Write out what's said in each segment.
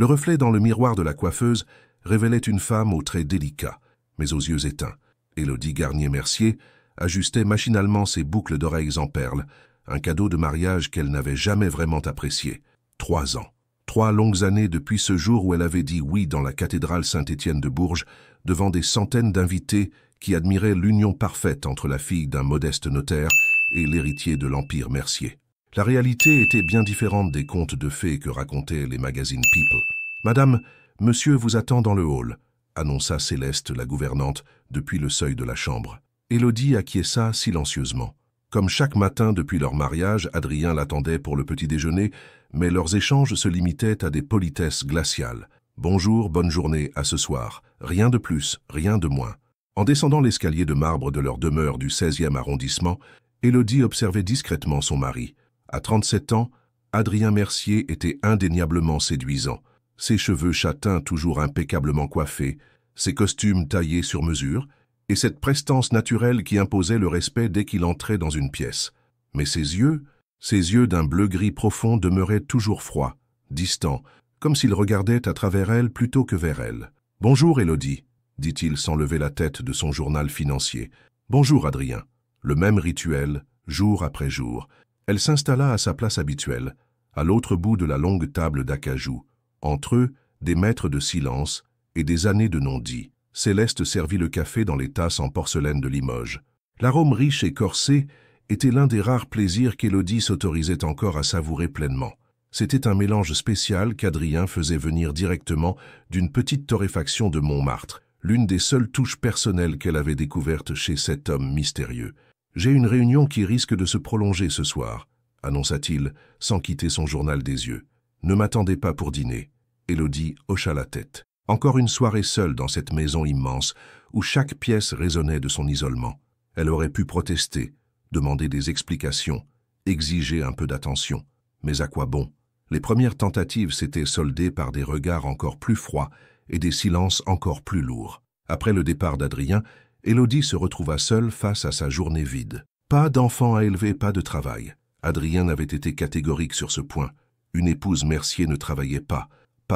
Le reflet dans le miroir de la coiffeuse révélait une femme aux traits délicats, mais aux yeux éteints. Élodie Garnier-Mercier ajustait machinalement ses boucles d'oreilles en perles, un cadeau de mariage qu'elle n'avait jamais vraiment apprécié. 3 ans. 3 longues années depuis ce jour où elle avait dit oui dans la cathédrale Saint-Étienne de Bourges, devant des centaines d'invités qui admiraient l'union parfaite entre la fille d'un modeste notaire et l'héritier de l'Empire Mercier. La réalité était bien différente des contes de fées que racontaient les magazines People. « Madame, monsieur vous attend dans le hall », annonça Céleste, la gouvernante, depuis le seuil de la chambre. Élodie acquiesça silencieusement. Comme chaque matin depuis leur mariage, Adrien l'attendait pour le petit déjeuner, mais leurs échanges se limitaient à des politesses glaciales. « Bonjour, bonne journée, à ce soir. Rien de plus, rien de moins. » En descendant l'escalier de marbre de leur demeure du 16e arrondissement, Élodie observait discrètement son mari. À 37 ans, Adrien Mercier était indéniablement séduisant. Ses cheveux châtains toujours impeccablement coiffés, ses costumes taillés sur mesure, et cette prestance naturelle qui imposait le respect dès qu'il entrait dans une pièce. Mais ses yeux d'un bleu-gris profond demeuraient toujours froids, distants, comme s'il regardait à travers elle plutôt que vers elle. « Bonjour, Élodie », dit-il sans lever la tête de son journal financier. « Bonjour, Adrien. » Le même rituel, jour après jour. Elle s'installa à sa place habituelle, à l'autre bout de la longue table d'acajou. Entre eux, des mètres de silence et des années de non-dit. Céleste servit le café dans les tasses en porcelaine de Limoges. L'arôme riche et corsé était l'un des rares plaisirs qu'Élodie s'autorisait encore à savourer pleinement. C'était un mélange spécial qu'Adrien faisait venir directement d'une petite torréfaction de Montmartre, l'une des seules touches personnelles qu'elle avait découvertes chez cet homme mystérieux. « J'ai une réunion qui risque de se prolonger ce soir », annonça-t-il sans quitter son journal des yeux. « Ne m'attendez pas pour dîner. » Élodie hocha la tête. Encore une soirée seule dans cette maison immense où chaque pièce résonnait de son isolement. Elle aurait pu protester, demander des explications, exiger un peu d'attention. Mais à quoi bon? Les premières tentatives s'étaient soldées par des regards encore plus froids et des silences encore plus lourds. Après le départ d'Adrien, Élodie se retrouva seule face à sa journée vide. Pas d'enfant à élever, pas de travail. Adrien avait été catégorique sur ce point. Une épouse Mercier ne travaillait pas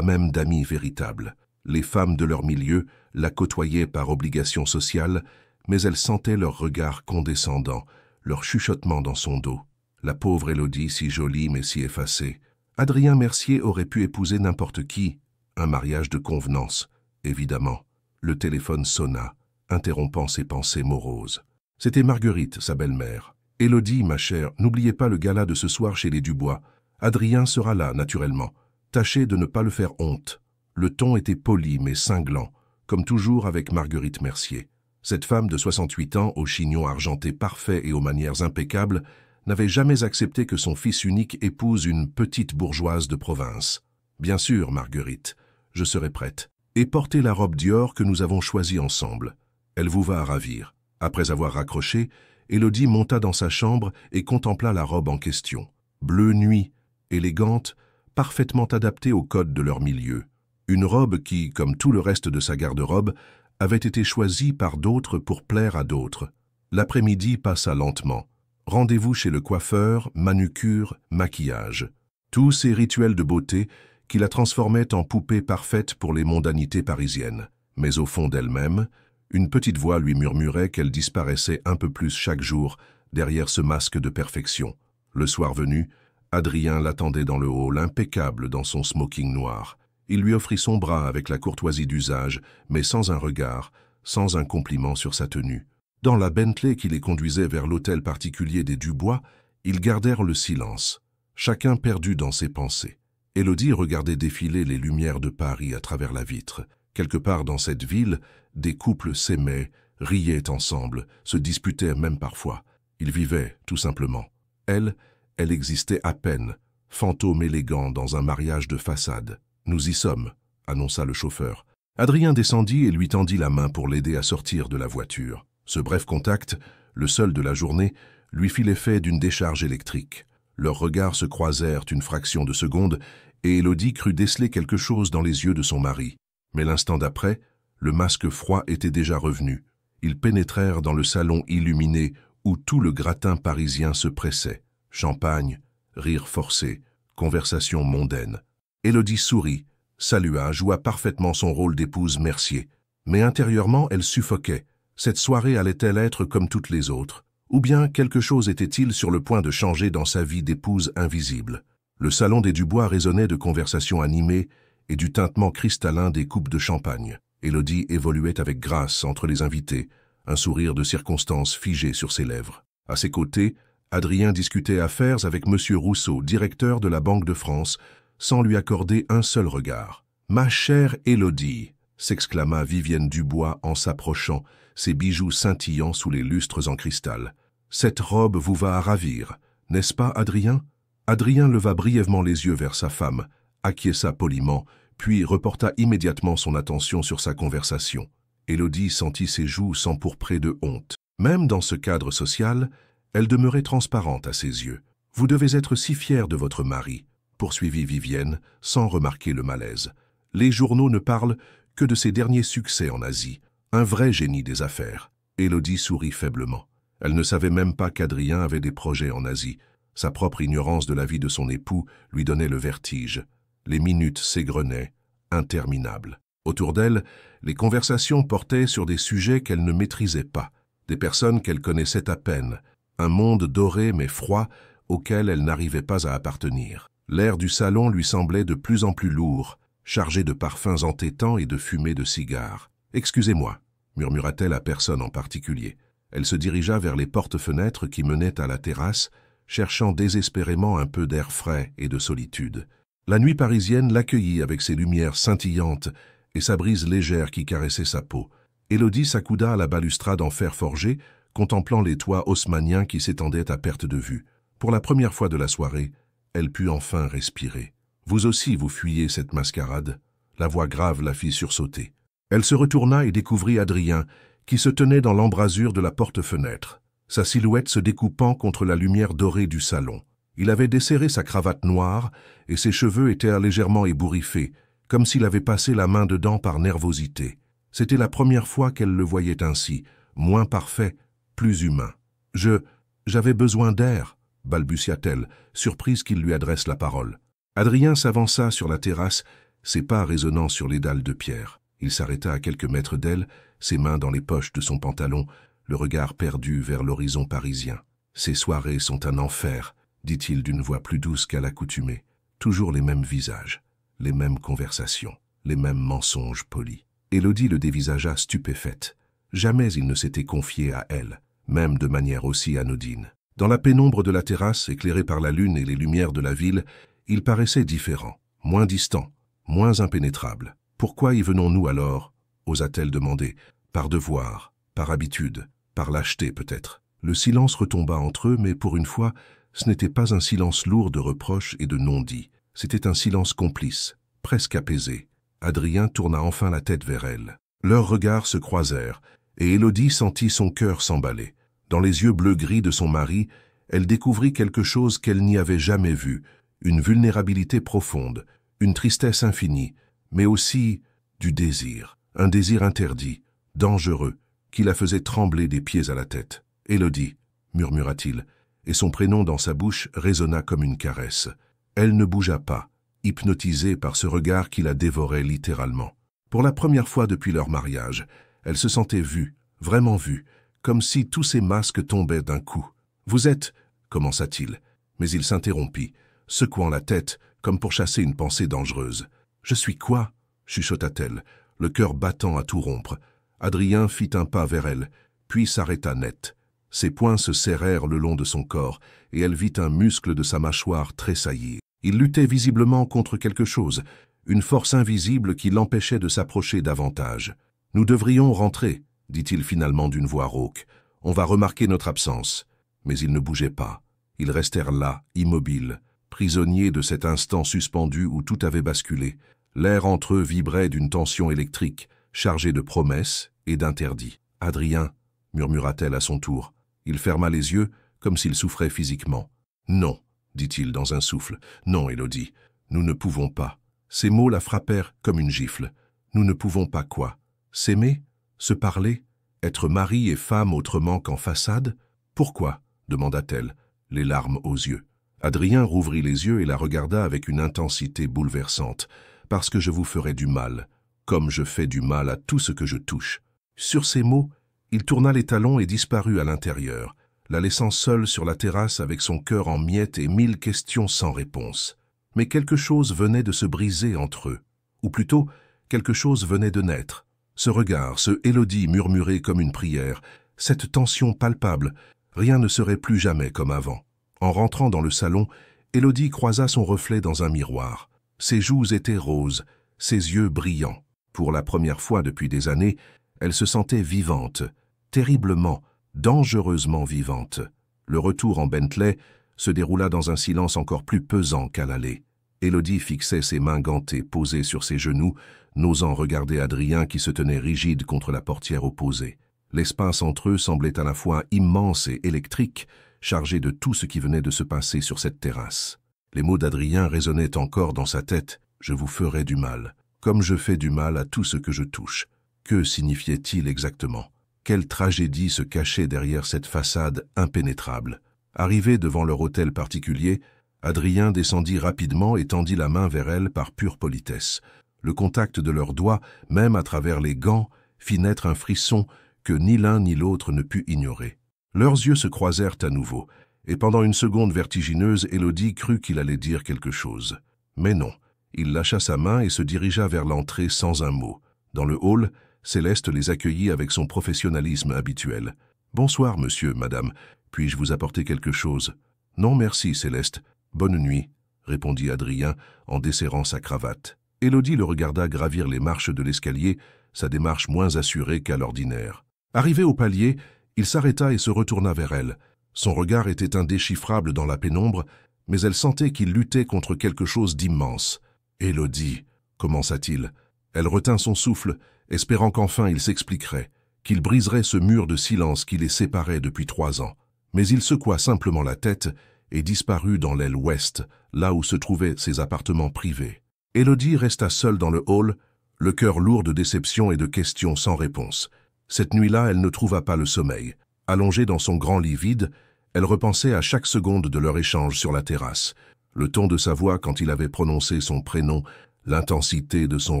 même d'amis véritables. Les femmes de leur milieu la côtoyaient par obligation sociale, mais elles sentaient leur regard condescendant, leur chuchotement dans son dos. La pauvre Élodie, si jolie mais si effacée. Adrien Mercier aurait pu épouser n'importe qui. Un mariage de convenance, évidemment. Le téléphone sonna, interrompant ses pensées moroses. C'était Marguerite, sa belle-mère. « Élodie, ma chère, n'oubliez pas le gala de ce soir chez les Dubois. Adrien sera là, naturellement. Tâchez de ne pas le faire honte. » Le ton était poli mais cinglant, comme toujours avec Marguerite Mercier. Cette femme de 68 ans, au chignon argenté parfait et aux manières impeccables, n'avait jamais accepté que son fils unique épouse une petite bourgeoise de province. « Bien sûr, Marguerite, je serai prête. Et portez la robe Dior que nous avons choisie ensemble. Elle vous va à ravir. » Après avoir raccroché, Élodie monta dans sa chambre et contempla la robe en question. Bleu nuit, élégante, parfaitement adaptée au code de leur milieu. Une robe qui, comme tout le reste de sa garde-robe, avait été choisie par d'autres pour plaire à d'autres. L'après-midi passa lentement. Rendez-vous chez le coiffeur, manucure, maquillage. Tous ces rituels de beauté qui la transformaient en poupée parfaite pour les mondanités parisiennes. Mais au fond d'elle-même, une petite voix lui murmurait qu'elle disparaissait un peu plus chaque jour derrière ce masque de perfection. Le soir venu, Adrien l'attendait dans le hall, impeccable dans son smoking noir. Il lui offrit son bras avec la courtoisie d'usage, mais sans un regard, sans un compliment sur sa tenue. Dans la Bentley qui les conduisait vers l'hôtel particulier des Dubois, ils gardèrent le silence, chacun perdu dans ses pensées. Élodie regardait défiler les lumières de Paris à travers la vitre. Quelque part dans cette ville, des couples s'aimaient, riaient ensemble, se disputaient même parfois. Ils vivaient, tout simplement. Elle existait à peine, fantôme élégant dans un mariage de façade. « Nous y sommes », annonça le chauffeur. Adrien descendit et lui tendit la main pour l'aider à sortir de la voiture. Ce bref contact, le seul de la journée, lui fit l'effet d'une décharge électrique. Leurs regards se croisèrent une fraction de seconde et Élodie crut déceler quelque chose dans les yeux de son mari. Mais l'instant d'après, le masque froid était déjà revenu. Ils pénétrèrent dans le salon illuminé où tout le gratin parisien se pressait. Champagne, rire forcé, conversation mondaine. Élodie sourit, salua, joua parfaitement son rôle d'épouse Mercier. Mais intérieurement, elle suffoquait. Cette soirée allait-elle être comme toutes les autres? Ou bien quelque chose était-il sur le point de changer dans sa vie d'épouse invisible? Le salon des Dubois résonnait de conversations animées et du tintement cristallin des coupes de champagne. Élodie évoluait avec grâce entre les invités, un sourire de circonstance figé sur ses lèvres. À ses côtés, Adrien discutait affaires avec M. Rousseau, directeur de la Banque de France, sans lui accorder un seul regard. « Ma chère Élodie !» s'exclama Vivienne Dubois en s'approchant, ses bijoux scintillant sous les lustres en cristal. « Cette robe vous va à ravir, n'est-ce pas, Adrien ?» Adrien leva brièvement les yeux vers sa femme, acquiesça poliment, puis reporta immédiatement son attention sur sa conversation. Élodie sentit ses joues s'empourprer de honte. Même dans ce cadre social, elle demeurait transparente à ses yeux. « Vous devez être si fier de votre mari », poursuivit Vivienne, sans remarquer le malaise. « Les journaux ne parlent que de ses derniers succès en Asie. Un vrai génie des affaires. » Élodie sourit faiblement. Elle ne savait même pas qu'Adrien avait des projets en Asie. Sa propre ignorance de la vie de son époux lui donnait le vertige. Les minutes s'égrenaient, interminables. Autour d'elle, les conversations portaient sur des sujets qu'elle ne maîtrisait pas, des personnes qu'elle connaissait à peine, un monde doré mais froid auquel elle n'arrivait pas à appartenir. L'air du salon lui semblait de plus en plus lourd, chargé de parfums entêtants et de fumée de cigares. « Excusez-moi » murmura-t-elle à personne en particulier. Elle se dirigea vers les portes-fenêtres qui menaient à la terrasse, cherchant désespérément un peu d'air frais et de solitude. La nuit parisienne l'accueillit avec ses lumières scintillantes et sa brise légère qui caressait sa peau. Élodie s'accouda à la balustrade en fer forgé, contemplant les toits haussmanniens qui s'étendaient à perte de vue. Pour la première fois de la soirée, elle put enfin respirer. « Vous aussi, vous fuyez cette mascarade ?» La voix grave la fit sursauter. Elle se retourna et découvrit Adrien, qui se tenait dans l'embrasure de la porte-fenêtre, sa silhouette se découpant contre la lumière dorée du salon. Il avait desserré sa cravate noire et ses cheveux étaient légèrement ébouriffés, comme s'il avait passé la main dedans par nervosité. C'était la première fois qu'elle le voyait ainsi, moins parfait, plus humain. « J'avais besoin d'air », balbutia-t-elle, surprise qu'il lui adresse la parole. Adrien s'avança sur la terrasse, ses pas résonnant sur les dalles de pierre. Il s'arrêta à quelques mètres d'elle, ses mains dans les poches de son pantalon, le regard perdu vers l'horizon parisien. « Ces soirées sont un enfer », dit-il d'une voix plus douce qu'à l'accoutumée. Toujours les mêmes visages, les mêmes conversations, les mêmes mensonges polis. Élodie le dévisagea stupéfaite. Jamais il ne s'était confié à elle, même de manière aussi anodine. Dans la pénombre de la terrasse, éclairée par la lune et les lumières de la ville, il paraissait différent, moins distant, moins impénétrable. « Pourquoi y venons-nous alors ?» osa-t-elle demander. « Par devoir, par habitude, par lâcheté peut-être. » Le silence retomba entre eux, mais pour une fois, ce n'était pas un silence lourd de reproches et de non-dits. C'était un silence complice, presque apaisé. Adrien tourna enfin la tête vers elle. Leurs regards se croisèrent, et Élodie sentit son cœur s'emballer. Dans les yeux bleu-gris de son mari, elle découvrit quelque chose qu'elle n'y avait jamais vu, une vulnérabilité profonde, une tristesse infinie, mais aussi du désir, un désir interdit, dangereux, qui la faisait trembler des pieds à la tête. « Élodie » murmura-t-il, et son prénom dans sa bouche résonna comme une caresse. Elle ne bougea pas, hypnotisée par ce regard qui la dévorait littéralement. Pour la première fois depuis leur mariage, elle se sentait vue, vraiment vue, comme si tous ces masques tombaient d'un coup. « Vous êtes... » commença-t-il, mais il s'interrompit, secouant la tête comme pour chasser une pensée dangereuse. « Je suis quoi ?» chuchota-t-elle, le cœur battant à tout rompre. Adrien fit un pas vers elle, puis s'arrêta net. Ses poings se serrèrent le long de son corps, et elle vit un muscle de sa mâchoire tressaillir. Il luttait visiblement contre quelque chose, une force invisible qui l'empêchait de s'approcher davantage. « Nous devrions rentrer », dit-il finalement d'une voix rauque. « On va remarquer notre absence. » Mais ils ne bougeaient pas. Ils restèrent là, immobiles, prisonniers de cet instant suspendu où tout avait basculé. L'air entre eux vibrait d'une tension électrique, chargée de promesses et d'interdits. « Adrien » murmura-t-elle à son tour. Il ferma les yeux, comme s'il souffrait physiquement. « Non », dit-il dans un souffle. « Non, Élodie, nous ne pouvons pas. » Ces mots la frappèrent comme une gifle. « Nous ne pouvons pas quoi? S'aimer? Se parler? Être mari et femme autrement qu'en façade? Pourquoi ?» demanda-t-elle, les larmes aux yeux. Adrien rouvrit les yeux et la regarda avec une intensité bouleversante. parce que je vous ferai du mal, comme je fais du mal à tout ce que je touche. » Sur ces mots, il tourna les talons et disparut à l'intérieur, la laissant seule sur la terrasse avec son cœur en miettes et 1000 questions sans réponse. Mais quelque chose venait de se briser entre eux, ou plutôt, quelque chose venait de naître. Ce regard, ce Élodie murmuré comme une prière, cette tension palpable, rien ne serait plus jamais comme avant. En rentrant dans le salon, Élodie croisa son reflet dans un miroir. Ses joues étaient roses, ses yeux brillants. Pour la première fois depuis des années, elle se sentait vivante, terriblement, dangereusement vivante. Le retour en Bentley se déroula dans un silence encore plus pesant qu'à l'aller. Élodie fixait ses mains gantées posées sur ses genoux, n'osant regarder Adrien qui se tenait rigide contre la portière opposée. L'espace entre eux semblait à la fois immense et électrique, chargé de tout ce qui venait de se passer sur cette terrasse. Les mots d'Adrien résonnaient encore dans sa tête. « Je vous ferai du mal, comme je fais du mal à tout ce que je touche. » Que signifiait-il exactement? Quelle tragédie se cachait derrière cette façade impénétrable? Arrivé devant leur hôtel particulier, Adrien descendit rapidement et tendit la main vers elle par pure politesse. Le contact de leurs doigts, même à travers les gants, fit naître un frisson que ni l'un ni l'autre ne put ignorer. Leurs yeux se croisèrent à nouveau, et pendant une seconde vertigineuse, Élodie crut qu'il allait dire quelque chose. Mais non, il lâcha sa main et se dirigea vers l'entrée sans un mot. Dans le hall, Céleste les accueillit avec son professionnalisme habituel. « Bonsoir, monsieur, madame. Puis-je vous apporter quelque chose ?»« Non, merci, Céleste. Bonne nuit, » répondit Adrien en desserrant sa cravate. Élodie le regarda gravir les marches de l'escalier, sa démarche moins assurée qu'à l'ordinaire. Arrivé au palier, il s'arrêta et se retourna vers elle. Son regard était indéchiffrable dans la pénombre, mais elle sentait qu'il luttait contre quelque chose d'immense. « Élodie, » commença-t-il. Elle retint son souffle, espérant qu'enfin il s'expliquerait, qu'il briserait ce mur de silence qui les séparait depuis 3 ans. Mais il secoua simplement la tête et disparut dans l'aile ouest, là où se trouvaient ses appartements privés. Élodie resta seule dans le hall, le cœur lourd de déception et de questions sans réponse. Cette nuit-là, elle ne trouva pas le sommeil. Allongée dans son grand lit vide, elle repensait à chaque seconde de leur échange sur la terrasse. Le ton de sa voix quand il avait prononcé son prénom, l'intensité de son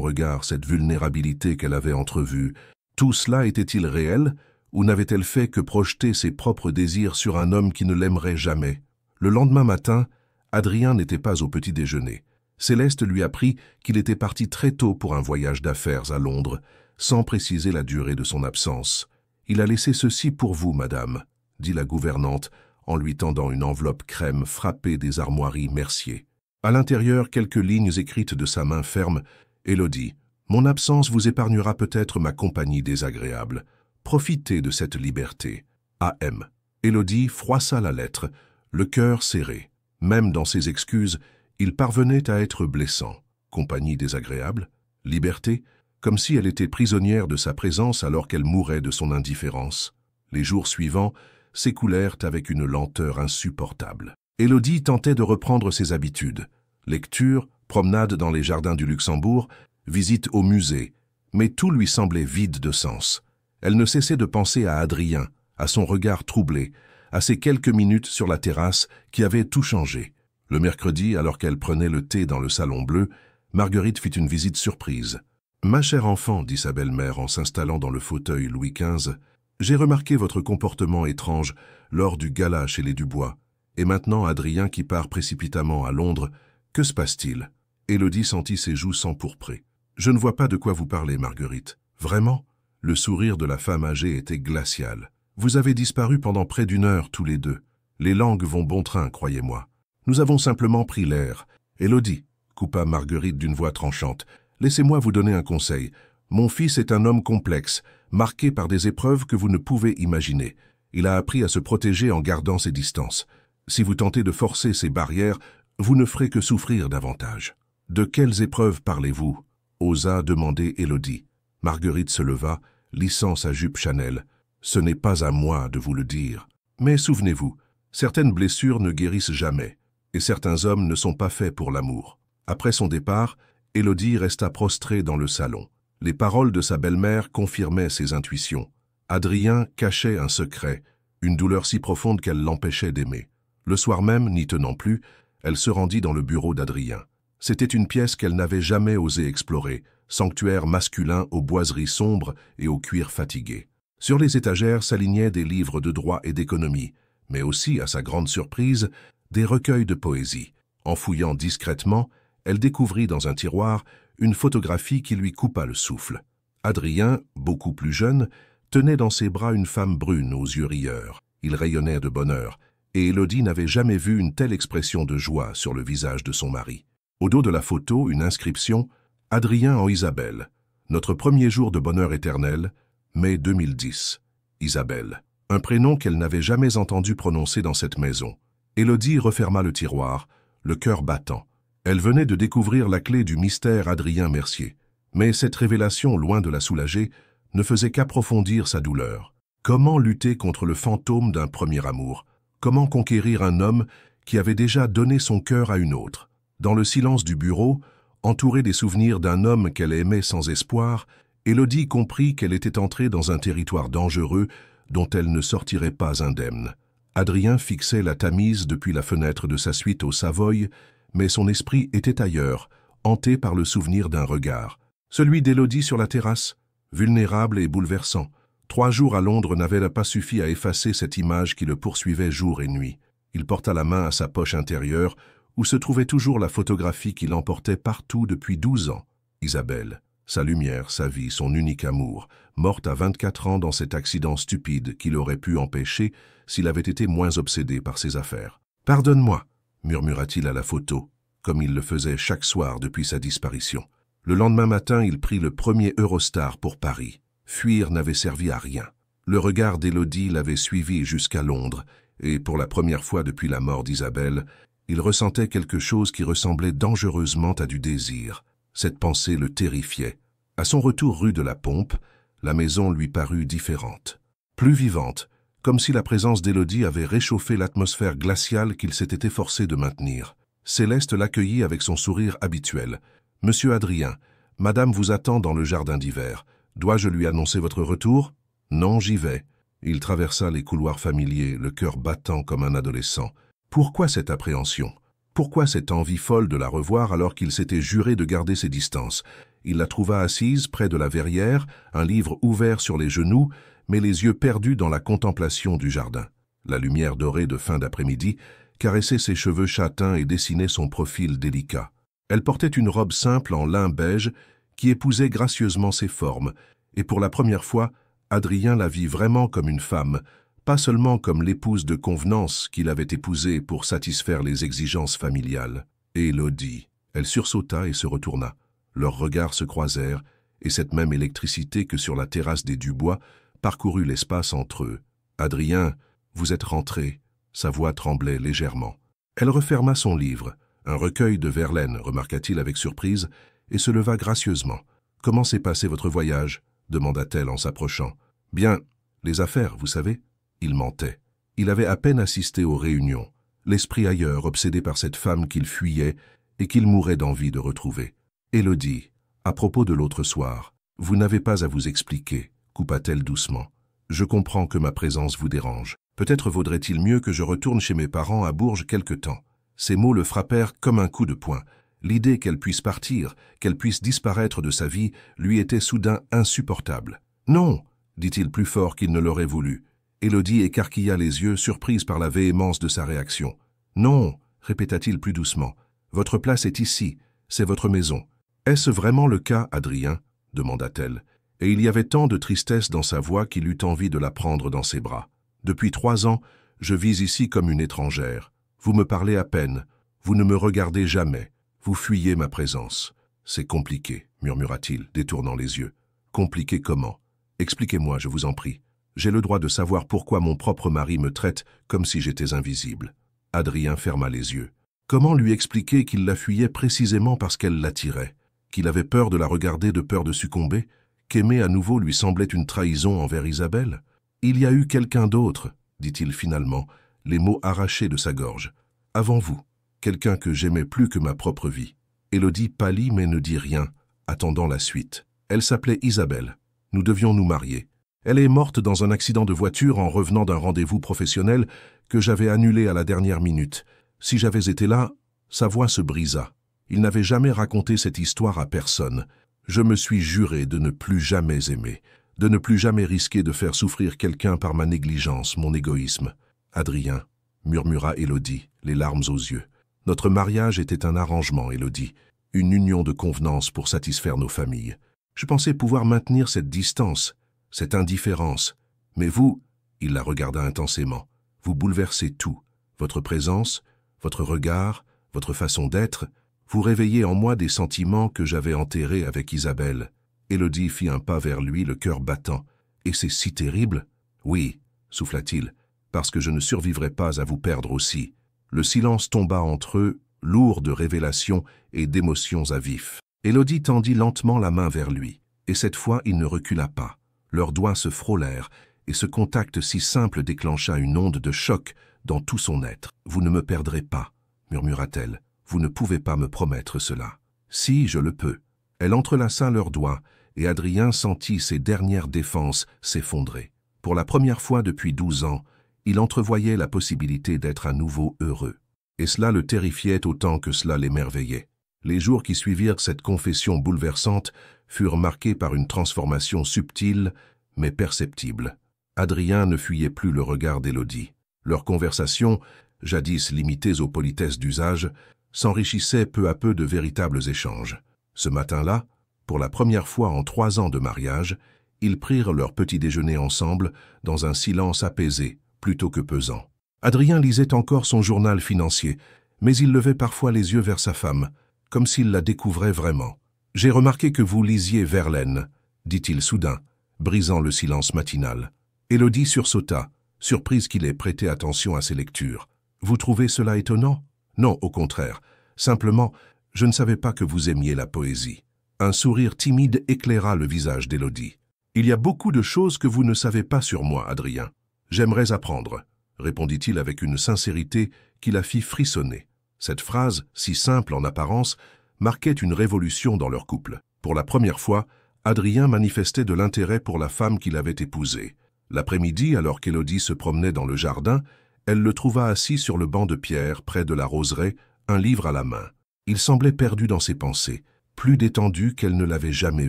regard, cette vulnérabilité qu'elle avait entrevue, tout cela était-il réel, ou n'avait-elle fait que projeter ses propres désirs sur un homme qui ne l'aimerait jamais? Le lendemain matin, Adrien n'était pas au petit déjeuner. Céleste lui apprit qu'il était parti très tôt pour un voyage d'affaires à Londres, sans préciser la durée de son absence. « Il a laissé ceci pour vous, madame, » dit la gouvernante, en lui tendant une enveloppe crème frappée des armoiries Mercier. À l'intérieur, quelques lignes écrites de sa main ferme. « Élodie, mon absence vous épargnera peut-être ma compagnie désagréable. Profitez de cette liberté. A.M. » Élodie froissa la lettre, le cœur serré. Même dans ses excuses, il parvenait à être blessant. Compagnie désagréable? Liberté? Comme si elle était prisonnière de sa présence alors qu'elle mourait de son indifférence. Les jours suivants s'écoulèrent avec une lenteur insupportable. Élodie tentait de reprendre ses habitudes. Lecture, promenade dans les jardins du Luxembourg, visite au musée, mais tout lui semblait vide de sens. Elle ne cessait de penser à Adrien, à son regard troublé, à ces quelques minutes sur la terrasse qui avaient tout changé. Le mercredi, alors qu'elle prenait le thé dans le salon bleu, Marguerite fit une visite surprise. « Ma chère enfant, » dit sa belle-mère en s'installant dans le fauteuil Louis XV, « j'ai remarqué votre comportement étrange lors du gala chez les Dubois. Et maintenant, Adrien qui part précipitamment à Londres, que se passe-t-il » Élodie sentit ses joues s'empourprer. « Je ne vois pas de quoi vous parlez, Marguerite. Vraiment ?» Le sourire de la femme âgée était glacial. « Vous avez disparu pendant près d'1 heure tous les deux. Les langues vont bon train, croyez-moi. Nous avons simplement pris l'air. » « Élodie, » coupa Marguerite d'une voix tranchante, « laissez-moi vous donner un conseil. Mon fils est un homme complexe, marqué par des épreuves que vous ne pouvez imaginer. Il a appris à se protéger en gardant ses distances. Si vous tentez de forcer ces barrières, vous ne ferez que souffrir davantage. »« De quelles épreuves parlez-vous » osa demander Élodie. Marguerite se leva, lissant sa jupe Chanel. « Ce n'est pas à moi de vous le dire. Mais souvenez-vous, certaines blessures ne guérissent jamais, et certains hommes ne sont pas faits pour l'amour. » Après son départ, Élodie resta prostrée dans le salon. Les paroles de sa belle-mère confirmaient ses intuitions. Adrien cachait un secret, une douleur si profonde qu'elle l'empêchait d'aimer. Le soir même, n'y tenant plus, elle se rendit dans le bureau d'Adrien. C'était une pièce qu'elle n'avait jamais osé explorer, sanctuaire masculin aux boiseries sombres et au cuir fatigué. Sur les étagères s'alignaient des livres de droit et d'économie, mais aussi, à sa grande surprise, des recueils de poésie. En fouillant discrètement, elle découvrit dans un tiroir une photographie qui lui coupa le souffle. Adrien, beaucoup plus jeune, tenait dans ses bras une femme brune aux yeux rieurs. Il rayonnait de bonheur, et Élodie n'avait jamais vu une telle expression de joie sur le visage de son mari. Au dos de la photo, une inscription « Adrien en Isabelle. Notre premier jour de bonheur éternel, mai 2010. Isabelle. » Un prénom qu'elle n'avait jamais entendu prononcer dans cette maison. Élodie referma le tiroir, le cœur battant. Elle venait de découvrir la clé du mystère Adrien Mercier. Mais cette révélation, loin de la soulager, ne faisait qu'approfondir sa douleur. Comment lutter contre le fantôme d'un premier amour? Comment conquérir un homme qui avait déjà donné son cœur à une autre? Dans le silence du bureau, entourée des souvenirs d'un homme qu'elle aimait sans espoir, Élodie comprit qu'elle était entrée dans un territoire dangereux dont elle ne sortirait pas indemne. Adrien fixait la Tamise depuis la fenêtre de sa suite au Savoy, mais son esprit était ailleurs, hanté par le souvenir d'un regard. Celui d'Élodie sur la terrasse, vulnérable et bouleversant. 3 jours à Londres n'avaient pas suffi à effacer cette image qui le poursuivait jour et nuit. Il porta la main à sa poche intérieure, où se trouvait toujours la photographie qui l'emportait partout depuis 12 ans. Isabelle, sa lumière, sa vie, son unique amour, morte à 24 ans dans cet accident stupide qu'il aurait pu empêcher s'il avait été moins obsédé par ses affaires. « Pardonne-moi » murmura-t-il à la photo, comme il le faisait chaque soir depuis sa disparition. Le lendemain matin, il prit le premier Eurostar pour Paris. Fuir n'avait servi à rien. Le regard d'Élodie l'avait suivi jusqu'à Londres, et pour la première fois depuis la mort d'Isabelle, il ressentait quelque chose qui ressemblait dangereusement à du désir. Cette pensée le terrifiait. À son retour rue de la Pompe, la maison lui parut différente. Plus vivante, comme si la présence d'Élodie avait réchauffé l'atmosphère glaciale qu'il s'était efforcé de maintenir. Céleste l'accueillit avec son sourire habituel. « Monsieur Adrien, Madame vous attend dans le jardin d'hiver. Dois-je lui annoncer votre retour ?»« Non, j'y vais. » Il traversa les couloirs familiers, le cœur battant comme un adolescent. Pourquoi cette appréhension? Pourquoi cette envie folle de la revoir alors qu'il s'était juré de garder ses distances? Il la trouva assise près de la verrière, un livre ouvert sur les genoux, mais les yeux perdus dans la contemplation du jardin. La lumière dorée de fin d'après-midi caressait ses cheveux châtains et dessinait son profil délicat. Elle portait une robe simple en lin beige qui épousait gracieusement ses formes, et pour la première fois, Adrien la vit vraiment comme une femme, pas seulement comme l'épouse de convenance qu'il avait épousée pour satisfaire les exigences familiales. Élodie. Elle sursauta et se retourna. Leurs regards se croisèrent, et cette même électricité que sur la terrasse des Dubois parcourut l'espace entre eux. « Adrien, vous êtes rentré. » Sa voix tremblait légèrement. Elle referma son livre, un recueil de Verlaine, remarqua-t-il avec surprise, et se leva gracieusement. « Comment s'est passé votre voyage ?» demanda-t-elle en s'approchant. « Bien, les affaires, vous savez. » Il mentait. Il avait à peine assisté aux réunions, l'esprit ailleurs, obsédé par cette femme qu'il fuyait et qu'il mourait d'envie de retrouver. « Élodie, à propos de l'autre soir, vous n'avez pas à vous expliquer, » coupa-t-elle doucement. « Je comprends que ma présence vous dérange. Peut-être vaudrait-il mieux que je retourne chez mes parents à Bourges quelque temps. » Ces mots le frappèrent comme un coup de poing. L'idée qu'elle puisse partir, qu'elle puisse disparaître de sa vie, lui était soudain insupportable. « Non !» dit-il plus fort qu'il ne l'aurait voulu. Élodie écarquilla les yeux, surprise par la véhémence de sa réaction. « Non !» répéta-t-il plus doucement. « Votre place est ici, c'est votre maison. »« Est-ce vraiment le cas, Adrien ?» demanda-t-elle. Et il y avait tant de tristesse dans sa voix qu'il eut envie de la prendre dans ses bras. « Depuis 3 ans, je vis ici comme une étrangère. Vous me parlez à peine, vous ne me regardez jamais, vous fuyez ma présence. C'est compliqué, murmura-t-il, détournant les yeux. Compliqué comment? Expliquez-moi, je vous en prie. J'ai le droit de savoir pourquoi mon propre mari me traite comme si j'étais invisible. » Adrien ferma les yeux. Comment lui expliquer qu'il la fuyait précisément parce qu'elle l'attirait, qu'il avait peur de la regarder de peur de succomber, qu'aimer à nouveau lui semblait une trahison envers Isabelle? « Il y a eu quelqu'un d'autre, » dit-il finalement, les mots arrachés de sa gorge. « Avant vous, quelqu'un que j'aimais plus que ma propre vie. » Élodie pâlit mais ne dit rien, attendant la suite. Elle s'appelait Isabelle. Nous devions nous marier. Elle est morte dans un accident de voiture en revenant d'un rendez-vous professionnel que j'avais annulé à la dernière minute. Si j'avais été là, sa voix se brisa. Il n'avait jamais raconté cette histoire à personne. Je me suis juré de ne plus jamais aimer, de ne plus jamais risquer de faire souffrir quelqu'un par ma négligence, mon égoïsme. Adrien, murmura Élodie, les larmes aux yeux. Notre mariage était un arrangement, Élodie, une union de convenance pour satisfaire nos familles. Je pensais pouvoir maintenir cette distance, cette indifférence. Mais vous, il la regarda intensément, vous bouleversez tout. Votre présence, votre regard, votre façon d'être, vous réveillez en moi des sentiments que j'avais enterrés avec Isabelle. Élodie fit un pas vers lui, le cœur battant. Et c'est si terrible? Oui, souffla-t-il, parce que je ne survivrai pas à vous perdre aussi. Le silence tomba entre eux, lourd de révélations et d'émotions à vif. Élodie tendit lentement la main vers lui, et cette fois il ne recula pas. Leurs doigts se frôlèrent, et ce contact si simple déclencha une onde de choc dans tout son être. « Vous ne me perdrez pas, murmura-t-elle. Vous ne pouvez pas me promettre cela. »« Si, je le peux. » Elle entrelaça leurs doigts, et Adrien sentit ses dernières défenses s'effondrer. Pour la première fois depuis 12 ans, il entrevoyait la possibilité d'être à nouveau heureux. Et cela le terrifiait autant que cela l'émerveillait. Les jours qui suivirent cette confession bouleversante furent marqués par une transformation subtile, mais perceptible. Adrien ne fuyait plus le regard d'Élodie. Leurs conversations, jadis limitées aux politesses d'usage, s'enrichissaient peu à peu de véritables échanges. Ce matin-là, pour la première fois en 3 ans de mariage, ils prirent leur petit déjeuner ensemble dans un silence apaisé, plutôt que pesant. Adrien lisait encore son journal financier, mais il levait parfois les yeux vers sa femme, comme s'il la découvrait vraiment. « J'ai remarqué que vous lisiez Verlaine », dit-il soudain, brisant le silence matinal. Élodie sursauta, surprise qu'il ait prêté attention à ses lectures. « Vous trouvez cela étonnant ?»« Non, au contraire. Simplement, je ne savais pas que vous aimiez la poésie. » Un sourire timide éclaira le visage d'Élodie. « Il y a beaucoup de choses que vous ne savez pas sur moi, Adrien. J'aimerais apprendre, » répondit-il avec une sincérité qui la fit frissonner. Cette phrase, si simple en apparence, marquait une révolution dans leur couple. Pour la première fois, Adrien manifestait de l'intérêt pour la femme qu'il avait épousée. L'après-midi, alors qu'Élodie se promenait dans le jardin, elle le trouva assis sur le banc de pierre, près de la roseraie, un livre à la main. Il semblait perdu dans ses pensées, plus détendu qu'elle ne l'avait jamais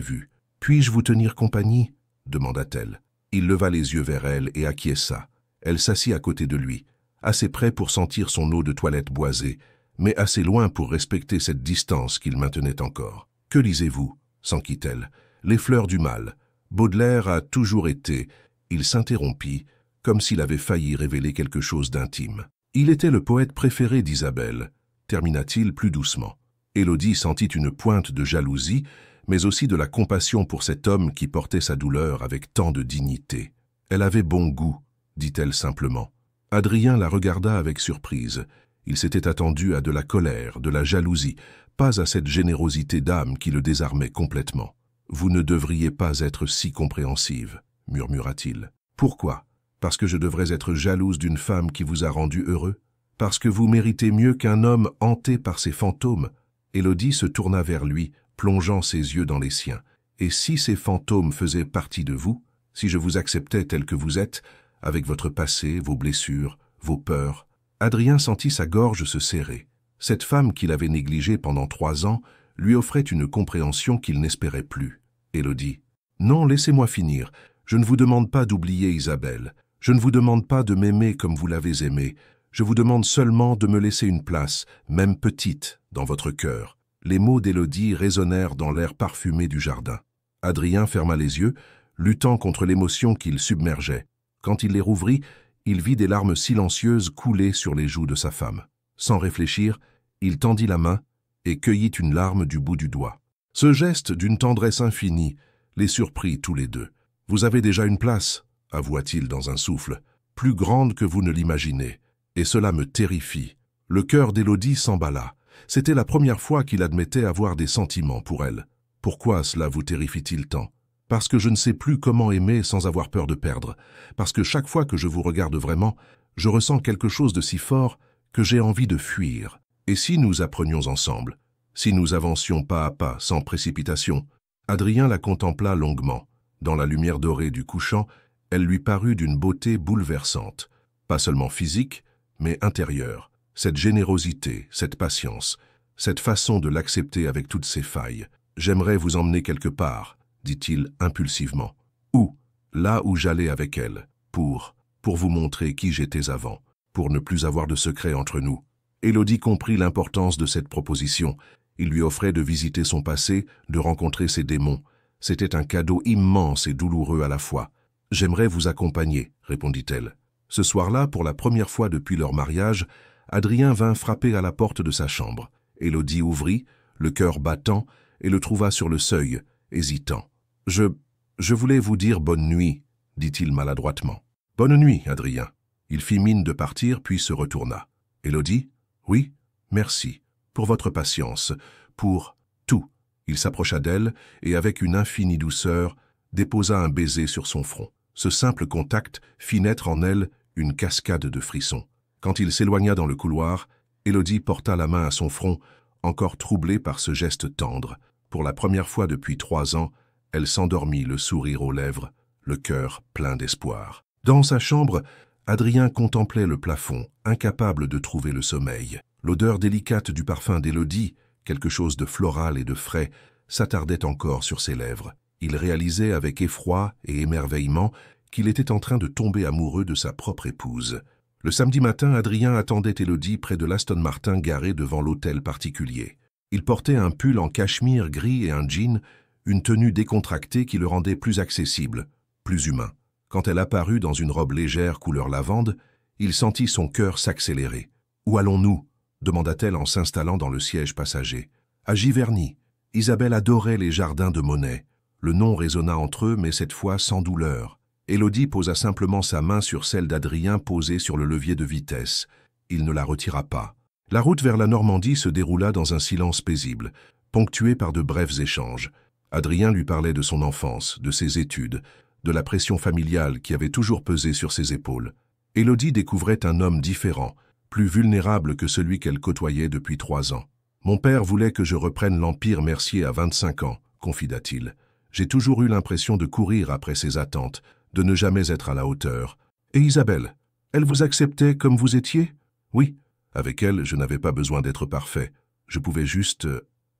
vu. « Puis-je vous tenir compagnie ?» demanda-t-elle. Il leva les yeux vers elle et acquiesça. Elle s'assit à côté de lui, assez près pour sentir son eau de toilette boisée, mais assez loin pour respecter cette distance qu'il maintenait encore. « Que lisez-vous » s'enquit-elle. « Les fleurs du mal. Baudelaire a toujours été... » Il s'interrompit, comme s'il avait failli révéler quelque chose d'intime. « Il était le poète préféré d'Isabelle » termina-t-il plus doucement. Élodie sentit une pointe de jalousie, mais aussi de la compassion pour cet homme qui portait sa douleur avec tant de dignité. Elle avait bon goût, dit-elle simplement. Adrien la regarda avec surprise. Il s'était attendu à de la colère, de la jalousie, pas à cette générosité d'âme qui le désarmait complètement. « Vous ne devriez pas être si compréhensive, » murmura-t-il. « Pourquoi? Parce que je devrais être jalouse d'une femme qui vous a rendu heureux? Parce que vous méritez mieux qu'un homme hanté par ses fantômes ?» Élodie se tourna vers lui, plongeant ses yeux dans les siens. « Et si ces fantômes faisaient partie de vous, si je vous acceptais tel que vous êtes, avec votre passé, vos blessures, vos peurs ?» Adrien sentit sa gorge se serrer. Cette femme qu'il avait négligée pendant 3 ans lui offrait une compréhension qu'il n'espérait plus. Élodie. « Non, laissez-moi finir. Je ne vous demande pas d'oublier Isabelle. Je ne vous demande pas de m'aimer comme vous l'avez aimée. Je vous demande seulement de me laisser une place, même petite, dans votre cœur. » Les mots d'Élodie résonnèrent dans l'air parfumé du jardin. Adrien ferma les yeux, luttant contre l'émotion qu'il submergeait. Quand il les rouvrit, il vit des larmes silencieuses couler sur les joues de sa femme. Sans réfléchir, il tendit la main et cueillit une larme du bout du doigt. Ce geste d'une tendresse infinie les surprit tous les deux. « Vous avez déjà une place, » avoua-t-il dans un souffle, « plus grande que vous ne l'imaginez. Et cela me terrifie. » Le cœur d'Élodie s'emballa. C'était la première fois qu'il admettait avoir des sentiments pour elle. « Pourquoi cela vous terrifie-t-il tant ? » « Parce que je ne sais plus comment aimer sans avoir peur de perdre. Parce que chaque fois que je vous regarde vraiment, je ressens quelque chose de si fort que j'ai envie de fuir. Et si nous apprenions ensemble ? Si nous avancions pas à pas, sans précipitation ?» Adrien la contempla longuement. Dans la lumière dorée du couchant, elle lui parut d'une beauté bouleversante. Pas seulement physique, mais intérieure. Cette générosité, cette patience, Cette façon de l'accepter avec toutes ses failles. « J'aimerais vous emmener quelque part, » dit-il impulsivement. « Où? Là où j'allais avec elle, pour vous montrer qui j'étais avant, pour ne plus avoir de secret entre nous. » Élodie comprit l'importance de cette proposition. Il lui offrait de visiter son passé, de rencontrer ses démons. C'était un cadeau immense et douloureux à la fois. « J'aimerais vous accompagner, » répondit-elle. Ce soir-là, pour la première fois depuis leur mariage, Adrien vint frapper à la porte de sa chambre. Élodie ouvrit, le cœur battant, et le trouva sur le seuil, hésitant. « Je voulais vous dire bonne nuit, » dit-il maladroitement. « Bonne nuit, Adrien. » Il fit mine de partir, puis se retourna. « Élodie? Oui, merci. Pour votre patience, pour tout. » Il s'approcha d'elle et, avec une infinie douceur, déposa un baiser sur son front. Ce simple contact fit naître en elle une cascade de frissons. Quand il s'éloigna dans le couloir, Élodie porta la main à son front, encore troublée par ce geste tendre. Pour la première fois depuis 3 ans, elle s'endormit, le sourire aux lèvres, le cœur plein d'espoir. Dans sa chambre, Adrien contemplait le plafond, incapable de trouver le sommeil. L'odeur délicate du parfum d'Élodie, quelque chose de floral et de frais, s'attardait encore sur ses lèvres. Il réalisait avec effroi et émerveillement qu'il était en train de tomber amoureux de sa propre épouse. Le samedi matin, Adrien attendait Élodie près de l'Aston Martin garé devant l'hôtel particulier. Il portait un pull en cachemire gris et un jean, une tenue décontractée qui le rendait plus accessible, plus humain. Quand elle apparut dans une robe légère couleur lavande, il sentit son cœur s'accélérer. « Où allons-nous » demanda-t-elle en s'installant dans le siège passager. « À Giverny. » Isabelle adorait les jardins de Monet. Le nom résonna entre eux, mais cette fois sans douleur. Élodie posa simplement sa main sur celle d'Adrien posée sur le levier de vitesse. Il ne la retira pas. La route vers la Normandie se déroula dans un silence paisible, ponctué par de brefs échanges. Adrien lui parlait de son enfance, de ses études, de la pression familiale qui avait toujours pesé sur ses épaules. Élodie découvrait un homme différent, plus vulnérable que celui qu'elle côtoyait depuis 3 ans. « Mon père voulait que je reprenne l'Empire Mercier à 25 ans, confida-t-il. J'ai toujours eu l'impression de courir après ses attentes, de ne jamais être à la hauteur. Et Isabelle, elle vous acceptait comme vous étiez? Oui, avec elle, je n'avais pas besoin d'être parfait. Je pouvais juste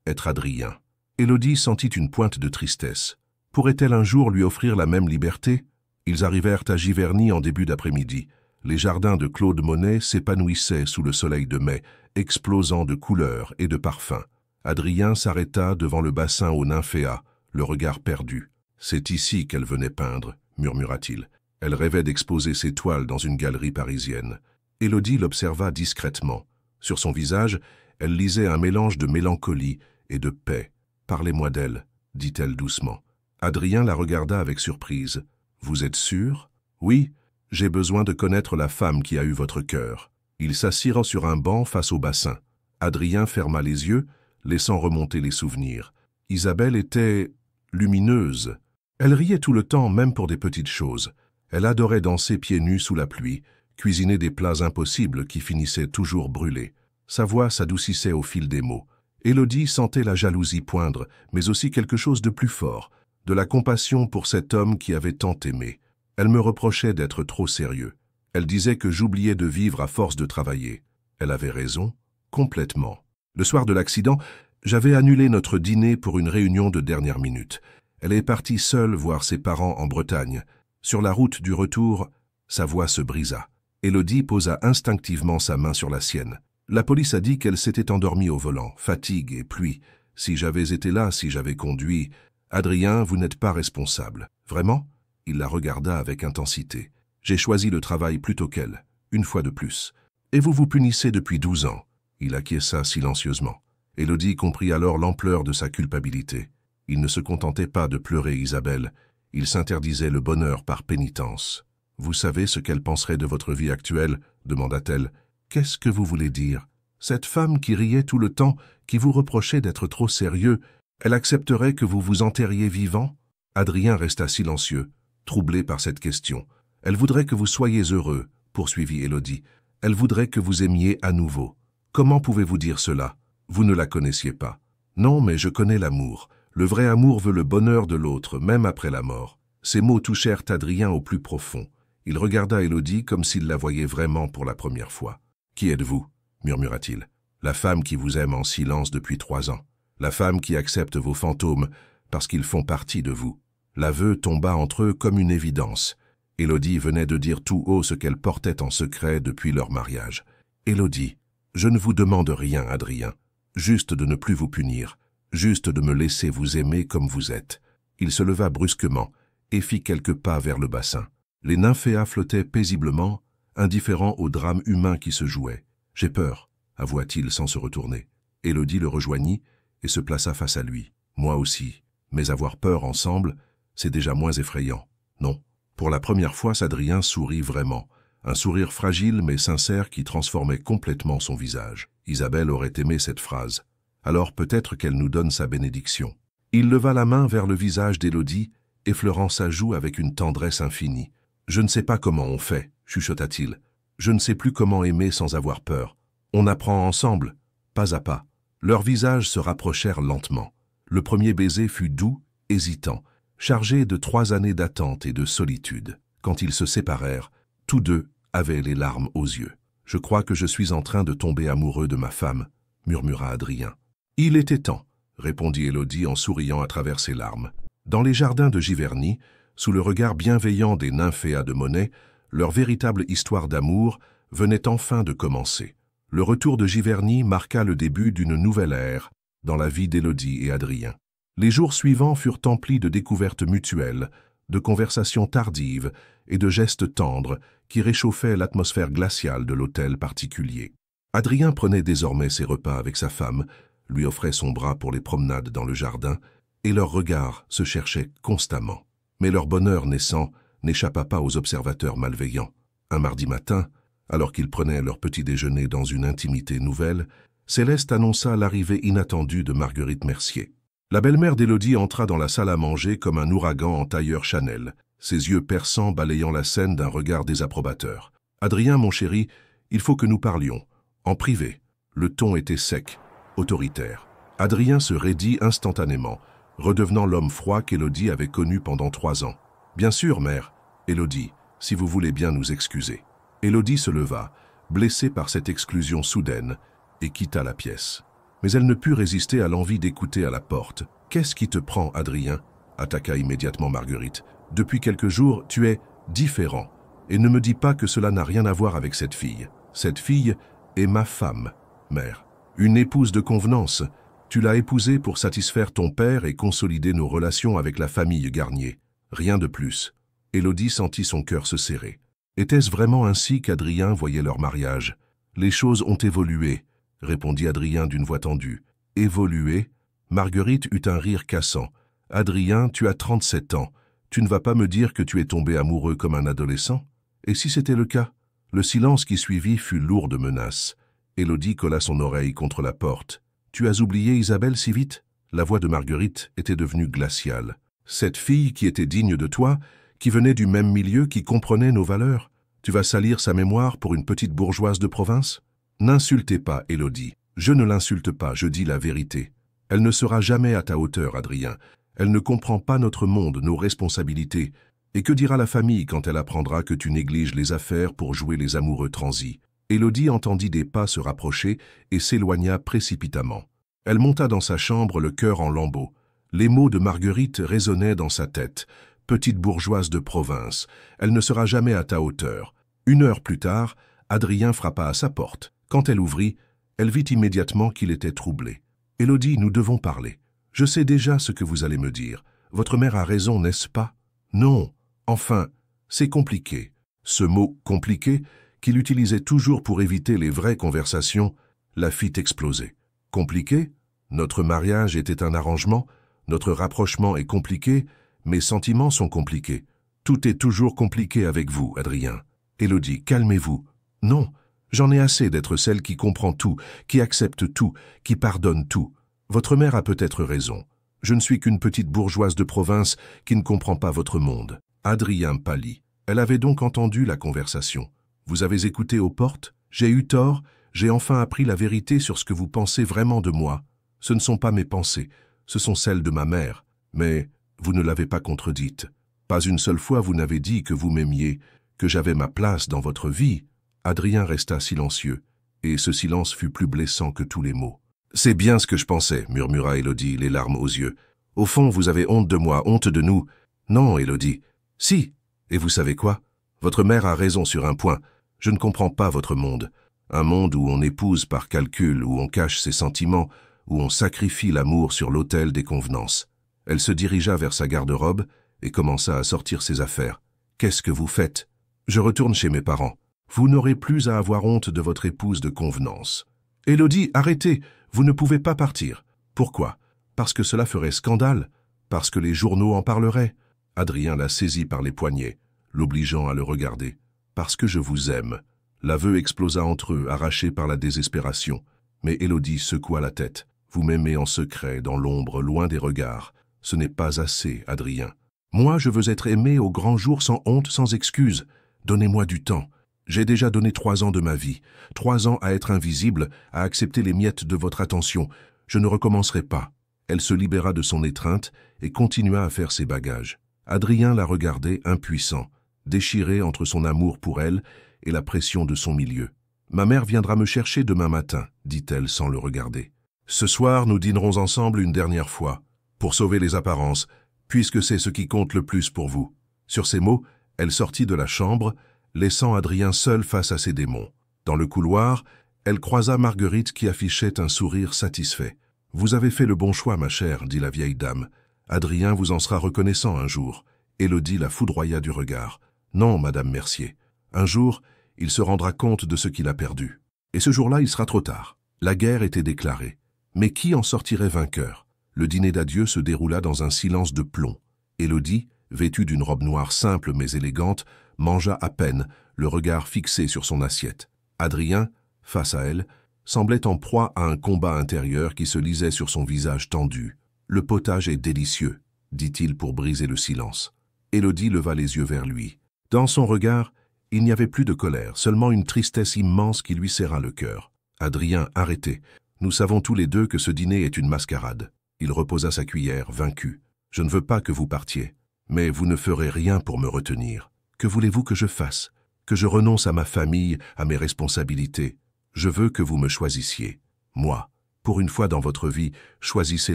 être Adrien. » Élodie sentit une pointe de tristesse. Pourrait-elle un jour lui offrir la même liberté? Ils arrivèrent à Giverny en début d'après-midi. Les jardins de Claude Monet s'épanouissaient sous le soleil de mai, explosant de couleurs et de parfums. Adrien s'arrêta devant le bassin aux nymphéas, le regard perdu. « C'est ici qu'elle venait peindre », murmura-t-il. Elle rêvait d'exposer ses toiles dans une galerie parisienne. Élodie l'observa discrètement. Sur son visage, elle lisait un mélange de mélancolie et de paix. « Parlez-moi d'elle », dit-elle doucement. Adrien la regarda avec surprise. « Vous êtes sûr? »« Oui, j'ai besoin de connaître la femme qui a eu votre cœur. » Ils s'assirent sur un banc face au bassin. Adrien ferma les yeux, laissant remonter les souvenirs. Isabelle était lumineuse. Elle riait tout le temps, même pour des petites choses. Elle adorait danser pieds nus sous la pluie, cuisiner des plats impossibles qui finissaient toujours brûlés. Sa voix s'adoucissait au fil des mots. Élodie sentait la jalousie poindre, mais aussi quelque chose de plus fort, de la compassion pour cet homme qui avait tant aimé. Elle me reprochait d'être trop sérieux. Elle disait que j'oubliais de vivre à force de travailler. Elle avait raison, complètement. Le soir de l'accident, j'avais annulé notre dîner pour une réunion de dernière minute. Elle est partie seule voir ses parents en Bretagne. Sur la route du retour, sa voix se brisa. Élodie posa instinctivement sa main sur la sienne. La police a dit qu'elle s'était endormie au volant, fatigue et pluie. Si j'avais été là, si j'avais conduit... Adrien, vous n'êtes pas responsable. Vraiment? Il la regarda avec intensité. J'ai choisi le travail plutôt qu'elle, une fois de plus. Et vous vous punissez depuis 12 ans. Il acquiesça silencieusement. Élodie comprit alors l'ampleur de sa culpabilité. Il ne se contentait pas de pleurer Isabelle. Il s'interdisait le bonheur par pénitence. « Vous savez ce qu'elle penserait de votre vie actuelle ?» demanda-t-elle. « Qu'est-ce que vous voulez dire? Cette femme qui riait tout le temps, qui vous reprochait d'être trop sérieux, elle accepterait que vous vous enterriez vivant ?» Adrien resta silencieux, troublé par cette question. « Elle voudrait que vous soyez heureux, » poursuivit Élodie. « Elle voudrait que vous aimiez à nouveau. Comment pouvez-vous dire cela? Vous ne la connaissiez pas. »« Non, mais je connais l'amour. Le vrai amour veut le bonheur de l'autre, même après la mort. » Ces mots touchèrent Adrien au plus profond. Il regarda Élodie comme s'il la voyait vraiment pour la première fois. « Qui êtes-vous » murmura-t-il. La femme qui vous aime en silence depuis 3 ans. La femme qui accepte vos fantômes parce qu'ils font partie de vous. L'aveu tomba entre eux comme une évidence. Élodie venait de dire tout haut ce qu'elle portait en secret depuis leur mariage. « Élodie, je ne vous demande rien, Adrien. Juste de ne plus vous punir. Juste de me laisser vous aimer comme vous êtes. » Il se leva brusquement et fit quelques pas vers le bassin. Les nymphéas flottaient paisiblement, indifférents au drame humain qui se jouait. « J'ai peur », avoua-t-il sans se retourner. Élodie le rejoignit et se plaça face à lui. « Moi aussi. Mais avoir peur ensemble, c'est déjà moins effrayant. » Non. Pour la première fois, Adrien sourit vraiment. Un sourire fragile mais sincère qui transformait complètement son visage. Isabelle aurait aimé cette phrase. Alors peut-être qu'elle nous donne sa bénédiction. Il leva la main vers le visage d'Élodie, effleurant sa joue avec une tendresse infinie. « Je ne sais pas comment on fait, » chuchota-t-il. « Je ne sais plus comment aimer sans avoir peur. On apprend ensemble, pas à pas. » Leurs visages se rapprochèrent lentement. Le premier baiser fut doux, hésitant, chargé de 3 années d'attente et de solitude. Quand ils se séparèrent, tous deux avaient les larmes aux yeux. « Je crois que je suis en train de tomber amoureux de ma femme, » murmura Adrien. « Il était temps, » répondit Élodie en souriant à travers ses larmes. Dans les jardins de Giverny, sous le regard bienveillant des nymphéas de Monet, leur véritable histoire d'amour venait enfin de commencer. Le retour de Giverny marqua le début d'une nouvelle ère dans la vie d'Élodie et Adrien. Les jours suivants furent emplis de découvertes mutuelles, de conversations tardives et de gestes tendres qui réchauffaient l'atmosphère glaciale de l'hôtel particulier. Adrien prenait désormais ses repas avec sa femme, lui offrait son bras pour les promenades dans le jardin, et leurs regards se cherchaient constamment. Mais leur bonheur naissant n'échappa pas aux observateurs malveillants. Un mardi matin, alors qu'ils prenaient leur petit déjeuner dans une intimité nouvelle, Céleste annonça l'arrivée inattendue de Marguerite Mercier. La belle-mère d'Élodie entra dans la salle à manger comme un ouragan en tailleur Chanel, ses yeux perçants balayant la scène d'un regard désapprobateur. « Adrien, mon chéri, il faut que nous parlions. En privé. » Le ton était sec, autoritaire. Adrien se raidit instantanément, redevenant l'homme froid qu'Élodie avait connu pendant 3 ans. « Bien sûr, mère. Élodie, si vous voulez bien nous excuser. » Élodie se leva, blessée par cette exclusion soudaine, et quitta la pièce. Mais elle ne put résister à l'envie d'écouter à la porte. « Qu'est-ce qui te prend, Adrien ?» attaqua immédiatement Marguerite. « Depuis quelques jours, tu es différent. Et ne me dis pas que cela n'a rien à voir avec cette fille. Cette fille est ma femme, mère. Une épouse de convenance. Tu l'as épousée pour satisfaire ton père et consolider nos relations avec la famille Garnier. Rien de plus. » Élodie sentit son cœur se serrer. Était-ce vraiment ainsi qu'Adrien voyait leur mariage? « Les choses ont évolué, » répondit Adrien d'une voix tendue. « Évolué ?» Marguerite eut un rire cassant. « Adrien, tu as 37 ans. Tu ne vas pas me dire que tu es tombé amoureux comme un adolescent? Et si c'était le cas ?» Le silence qui suivit fut lourd de menaces. Élodie colla son oreille contre la porte. « Tu as oublié Isabelle si vite ?» La voix de Marguerite était devenue glaciale. « Cette fille qui était digne de toi, qui venait du même milieu, qui comprenait nos valeurs. Tu vas salir sa mémoire pour une petite bourgeoise de province? N'insultez pas, Élodie. Je ne l'insulte pas, je dis la vérité. Elle ne sera jamais à ta hauteur, Adrien. Elle ne comprend pas notre monde, nos responsabilités. Et que dira la famille quand elle apprendra que tu négliges les affaires pour jouer les amoureux transis? » Élodie entendit des pas se rapprocher et s'éloigna précipitamment. Elle monta dans sa chambre, le cœur en lambeaux. Les mots de Marguerite résonnaient dans sa tête. « Petite bourgeoise de province, elle ne sera jamais à ta hauteur. » 1 heure plus tard, Adrien frappa à sa porte. Quand elle ouvrit, elle vit immédiatement qu'il était troublé. « Élodie, nous devons parler. Je sais déjà ce que vous allez me dire. Votre mère a raison, n'est-ce pas? » « Non. Enfin, c'est compliqué. » Ce mot « compliqué » qu'il utilisait toujours pour éviter les vraies conversations, la fit exploser. « Compliqué? Notre mariage était un arrangement, notre rapprochement est compliqué, mes sentiments sont compliqués. Tout est toujours compliqué avec vous, Adrien. » Élodie, calmez-vous. « Non, j'en ai assez d'être celle qui comprend tout, qui accepte tout, qui pardonne tout. Votre mère a peut-être raison. Je ne suis qu'une petite bourgeoise de province qui ne comprend pas votre monde. » Adrien pâlit. Elle avait donc entendu la conversation. « Vous avez écouté aux portes? J'ai eu tort, j'ai enfin appris la vérité sur ce que vous pensez vraiment de moi. Ce ne sont pas mes pensées, ce sont celles de ma mère. Mais vous ne l'avez pas contredite. Pas une seule fois vous n'avez dit que vous m'aimiez, que j'avais ma place dans votre vie. » Adrien resta silencieux. et ce silence fut plus blessant que tous les mots. « C'est bien ce que je pensais, » murmura Élodie, les larmes aux yeux. « Au fond, vous avez honte de moi, honte de nous. »« Non, Élodie. »« Si. Et vous savez quoi? Votre mère a raison sur un point. Je ne comprends pas votre monde. Un monde où on épouse par calcul, où on cache ses sentiments, où on sacrifie l'amour sur l'autel des convenances. » Elle se dirigea vers sa garde-robe et commença à sortir ses affaires. « Qu'est-ce que vous faites? »« Je retourne chez mes parents. Vous n'aurez plus à avoir honte de votre épouse de convenance. »« Élodie, arrêtez! Vous ne pouvez pas partir. »« Pourquoi? Parce que cela ferait scandale. Parce que les journaux en parleraient. » Adrien la saisit par les poignets, l'obligeant à le regarder. « Parce que je vous aime. » L'aveu explosa entre eux, arraché par la désespération. Mais Élodie secoua la tête. « Vous m'aimez en secret, dans l'ombre, loin des regards. Ce n'est pas assez, Adrien. Moi, je veux être aimé au grand jour, sans honte, sans excuse. Donnez-moi du temps. J'ai déjà donné 3 ans de ma vie. 3 ans à être invisible, à accepter les miettes de votre attention. Je ne recommencerai pas. » Elle se libéra de son étreinte et continua à faire ses bagages. Adrien la regardait impuissant, déchiré entre son amour pour elle et la pression de son milieu. « Ma mère viendra me chercher demain matin, » dit-elle sans le regarder. « Ce soir, nous dînerons ensemble une dernière fois, pour sauver les apparences, puisque c'est ce qui compte le plus pour vous. » Sur ces mots, elle sortit de la chambre, laissant Adrien seul face à ses démons. Dans le couloir, elle croisa Marguerite qui affichait un sourire satisfait. « Vous avez fait le bon choix, ma chère, » dit la vieille dame. « Adrien vous en sera reconnaissant un jour. » Élodie la foudroya du regard. « Non, Madame Mercier. Un jour, il se rendra compte de ce qu'il a perdu. Et ce jour-là, il sera trop tard. » La guerre était déclarée. Mais qui en sortirait vainqueur? Le dîner d'adieu se déroula dans un silence de plomb. Élodie, vêtue d'une robe noire simple mais élégante, mangea à peine, le regard fixé sur son assiette. Adrien, face à elle, semblait en proie à un combat intérieur qui se lisait sur son visage tendu. « Le potage est délicieux, » dit-il pour briser le silence. Élodie leva les yeux vers lui. Dans son regard, il n'y avait plus de colère, seulement une tristesse immense qui lui serra le cœur. « Adrien, arrêtez. Nous savons tous les deux que ce dîner est une mascarade. » Il reposa sa cuillère, vaincu. « Je ne veux pas que vous partiez, mais vous ne ferez rien pour me retenir. Que voulez-vous que je fasse? Que je renonce à ma famille, à mes responsabilités? Je veux que vous me choisissiez. Moi, pour une fois dans votre vie, choisissez